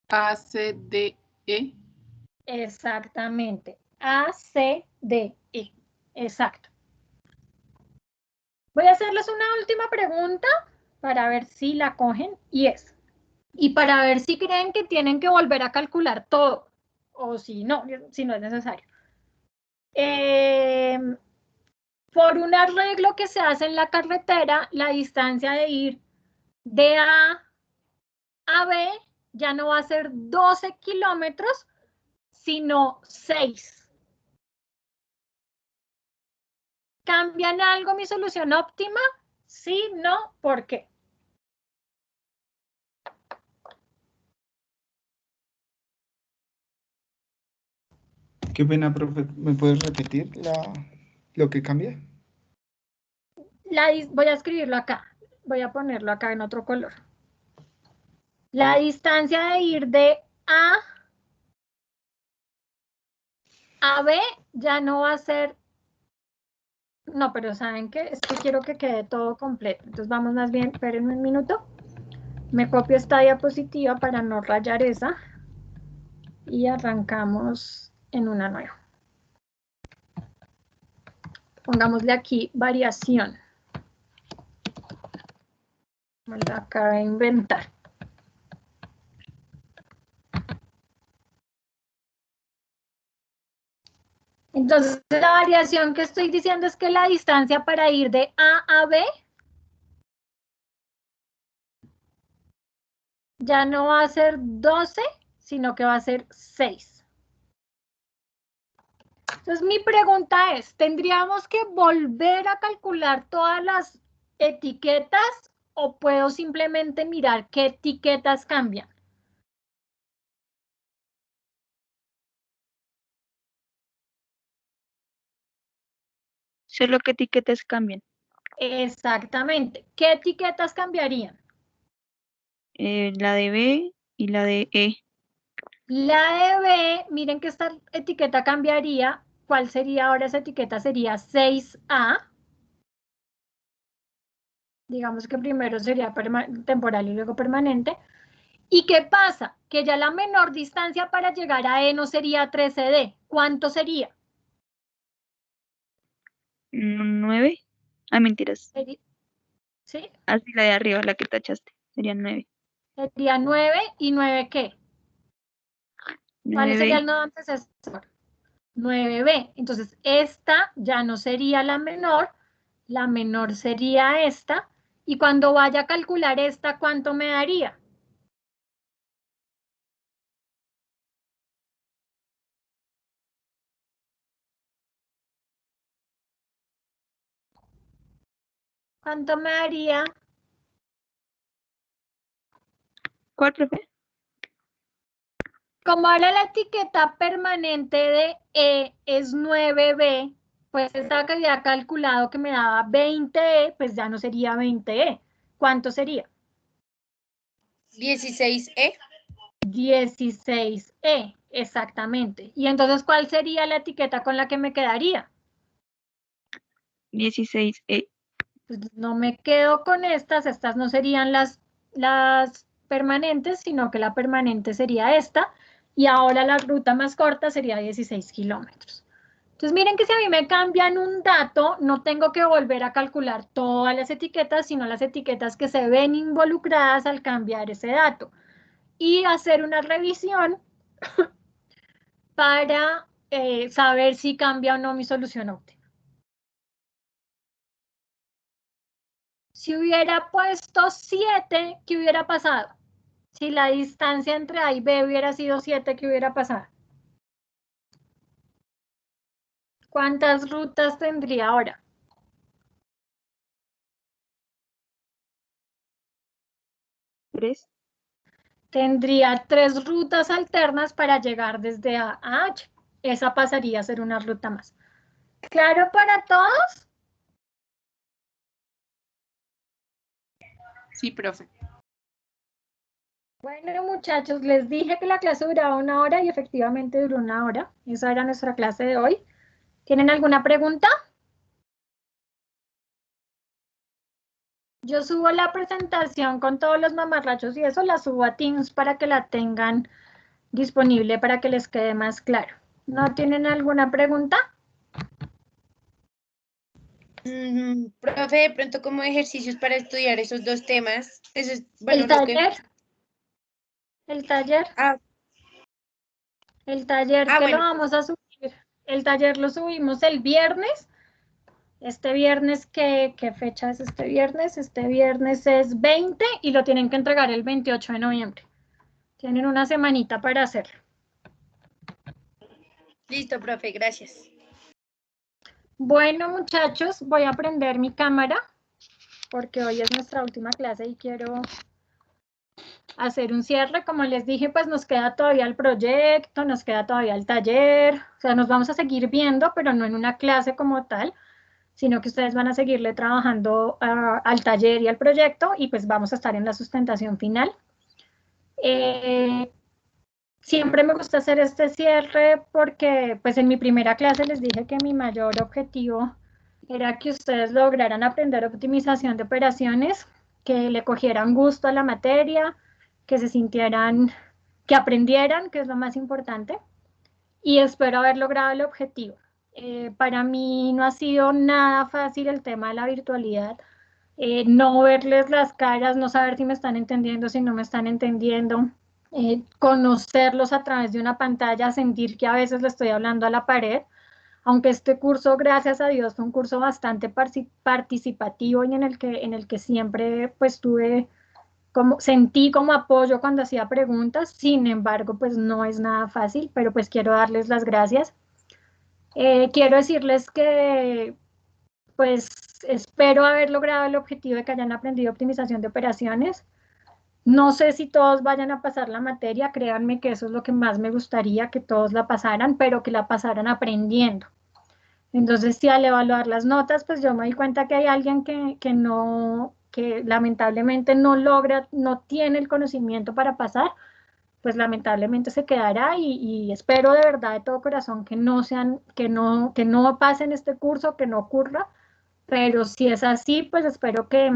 A, C, D, E.
Exactamente. A, C, D, E. Exacto. Voy a hacerles una última pregunta para ver si la cogen y para ver si creen que tienen que volver a calcular todo o si no es necesario. Por un arreglo que se hace en la carretera, la distancia de ir de A a B ya no va a ser 12 kilómetros, sino 6. ¿Cambian algo mi solución óptima? Sí, no, ¿por qué?
Qué pena, profe. ¿Me puedes repetir lo que cambia?
Voy a escribirlo acá. Voy a ponerlo acá en otro color. La distancia de ir de A B ya no va a ser... No, pero ¿saben qué? Es que quiero que quede todo completo. Entonces vamos más bien, espérenme un minuto. Me copio esta diapositiva para no rayar esa y arrancamos en una nueva. Pongámosle aquí variación. Me la acabo de inventar. Entonces, la variación que estoy diciendo es que la distancia para ir de A a B ya no va a ser 12, sino que va a ser 6. Entonces, mi pregunta es, ¿tendríamos que volver a calcular todas las etiquetas o puedo simplemente mirar qué etiquetas cambian?
Solo qué etiquetas cambian.
Exactamente. ¿Qué etiquetas cambiarían?
La de B y la de E.
La de B, miren que esta etiqueta cambiaría. ¿Cuál sería ahora esa etiqueta? Sería 6A. Digamos que primero sería temporal y luego permanente. ¿Y qué pasa? Que ya la menor distancia para llegar a E no sería 13D. ¿Cuánto sería?
9. Ah, mentiras.
¿Sí?
Así la de arriba, la que tachaste. Serían 9.
Sería 9 y 9 ¿qué? ¿Cuál sería el nodo antecesor? 9B. Entonces, esta ya no sería la menor sería esta. Y cuando vaya a calcular esta, ¿cuánto me daría? ¿Cuánto me daría?
¿Cuál, profe?
Como ahora la etiqueta permanente de E es 9B, pues esta que había calculado que me daba 20E, pues ya no sería 20E. ¿Cuánto sería?
16E.
16E, exactamente. Y entonces, ¿cuál sería la etiqueta con la que me quedaría?
16E.
Pues no me quedo con estas no serían las permanentes, sino que la permanente sería esta, y ahora la ruta más corta sería 16 kilómetros. Entonces miren que si a mí me cambian un dato, no tengo que volver a calcular todas las etiquetas, sino las etiquetas que se ven involucradas al cambiar ese dato. Y hacer una revisión para saber si cambia o no mi solución óptima. Si hubiera puesto 7, ¿qué hubiera pasado? Si la distancia entre A y B hubiera sido 7, ¿qué hubiera pasado? ¿Cuántas rutas tendría ahora?
3.
Tendría 3 rutas alternas para llegar desde A a H. Esa pasaría a ser una ruta más. ¿Claro para todos?
Sí, profe.
Bueno, muchachos, les dije que la clase duraba 1 hora y efectivamente duró 1 hora. Esa era nuestra clase de hoy. ¿Tienen alguna pregunta? Yo subo la presentación con todos los mamarrachos y eso la subo a Teams para que la tengan disponible para que les quede más claro. ¿No tienen alguna pregunta?
Profe, de pronto como ejercicios para estudiar esos dos temas. Eso es, bueno,
El
lo que...
taller. El taller.
Ah,
El taller que
bueno.
lo vamos a subir. El taller lo subimos el viernes. Este viernes, ¿qué fecha es este viernes? Este viernes es 20 y lo tienen que entregar el 28 de noviembre. Tienen una semanita para hacerlo.
Listo, profe, gracias.
Bueno, muchachos, voy a prender mi cámara porque hoy es nuestra última clase y quiero hacer un cierre. Como les dije, pues nos queda todavía el proyecto, nos queda todavía el taller. O sea, nos vamos a seguir viendo, pero no en una clase como tal, sino que ustedes van a seguirle trabajando al taller y al proyecto y pues vamos a estar en la sustentación final. Siempre me gusta hacer este cierre porque pues en mi primera clase les dije que mi mayor objetivo era que ustedes lograran aprender optimización de operaciones que le cogieran gusto a la materia, que se sintieran, que aprendieran, que es lo más importante, y espero haber logrado el objetivo. Para mí no ha sido nada fácil el tema de la virtualidad, no verles las caras, no saber si me están entendiendo, si no me están entendiendo, conocerlos a través de una pantalla, sentir que a veces le estoy hablando a la pared, aunque este curso, gracias a Dios, fue un curso bastante participativo y en el que siempre pues sentí como apoyo cuando hacía preguntas. Sin embargo, pues no es nada fácil, pero pues quiero darles las gracias. Quiero decirles que pues espero haber logrado el objetivo de que hayan aprendido optimización de operaciones. No sé si todos vayan a pasar la materia, créanme que eso es lo que más me gustaría, que todos la pasaran, pero que la pasaran aprendiendo. Entonces, si al evaluar las notas, pues yo me di cuenta que hay alguien que lamentablemente no logra, no tiene el conocimiento para pasar, pues lamentablemente se quedará y espero de verdad de todo corazón que no pasen este curso, que no ocurra, pero si es así, pues espero que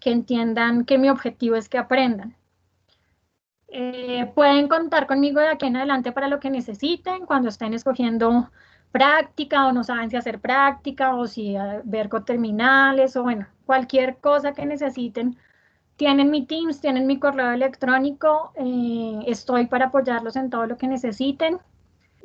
entiendan que mi objetivo es que aprendan. Pueden contar conmigo de aquí en adelante para lo que necesiten, cuando estén escogiendo práctica o no saben si hacer práctica o si ver coterminales o bueno, cualquier cosa que necesiten. Tienen mi Teams, tienen mi correo electrónico, estoy para apoyarlos en todo lo que necesiten.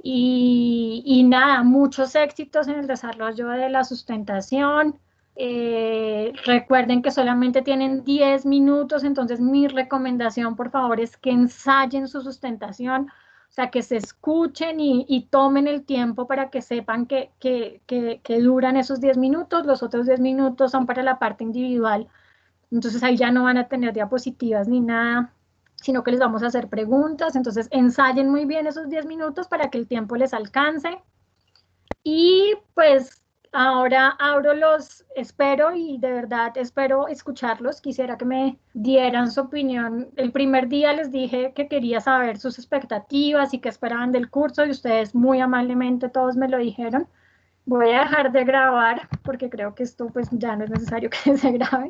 Y nada, muchos éxitos en el desarrollo de la sustentación. Recuerden que solamente tienen 10 minutos, entonces mi recomendación por favor es que ensayen su sustentación, o sea, que se escuchen y tomen el tiempo para que sepan que duran esos 10 minutos, los otros 10 minutos son para la parte individual, entonces ahí ya no van a tener diapositivas ni nada, sino que les vamos a hacer preguntas, entonces ensayen muy bien esos 10 minutos para que el tiempo les alcance. Y pues ahora espero y de verdad espero escucharlos. Quisiera que me dieran su opinión. El primer día les dije que quería saber sus expectativas y qué esperaban del curso y ustedes muy amablemente todos me lo dijeron. Voy a dejar de grabar porque creo que esto pues ya no es necesario que se grabe.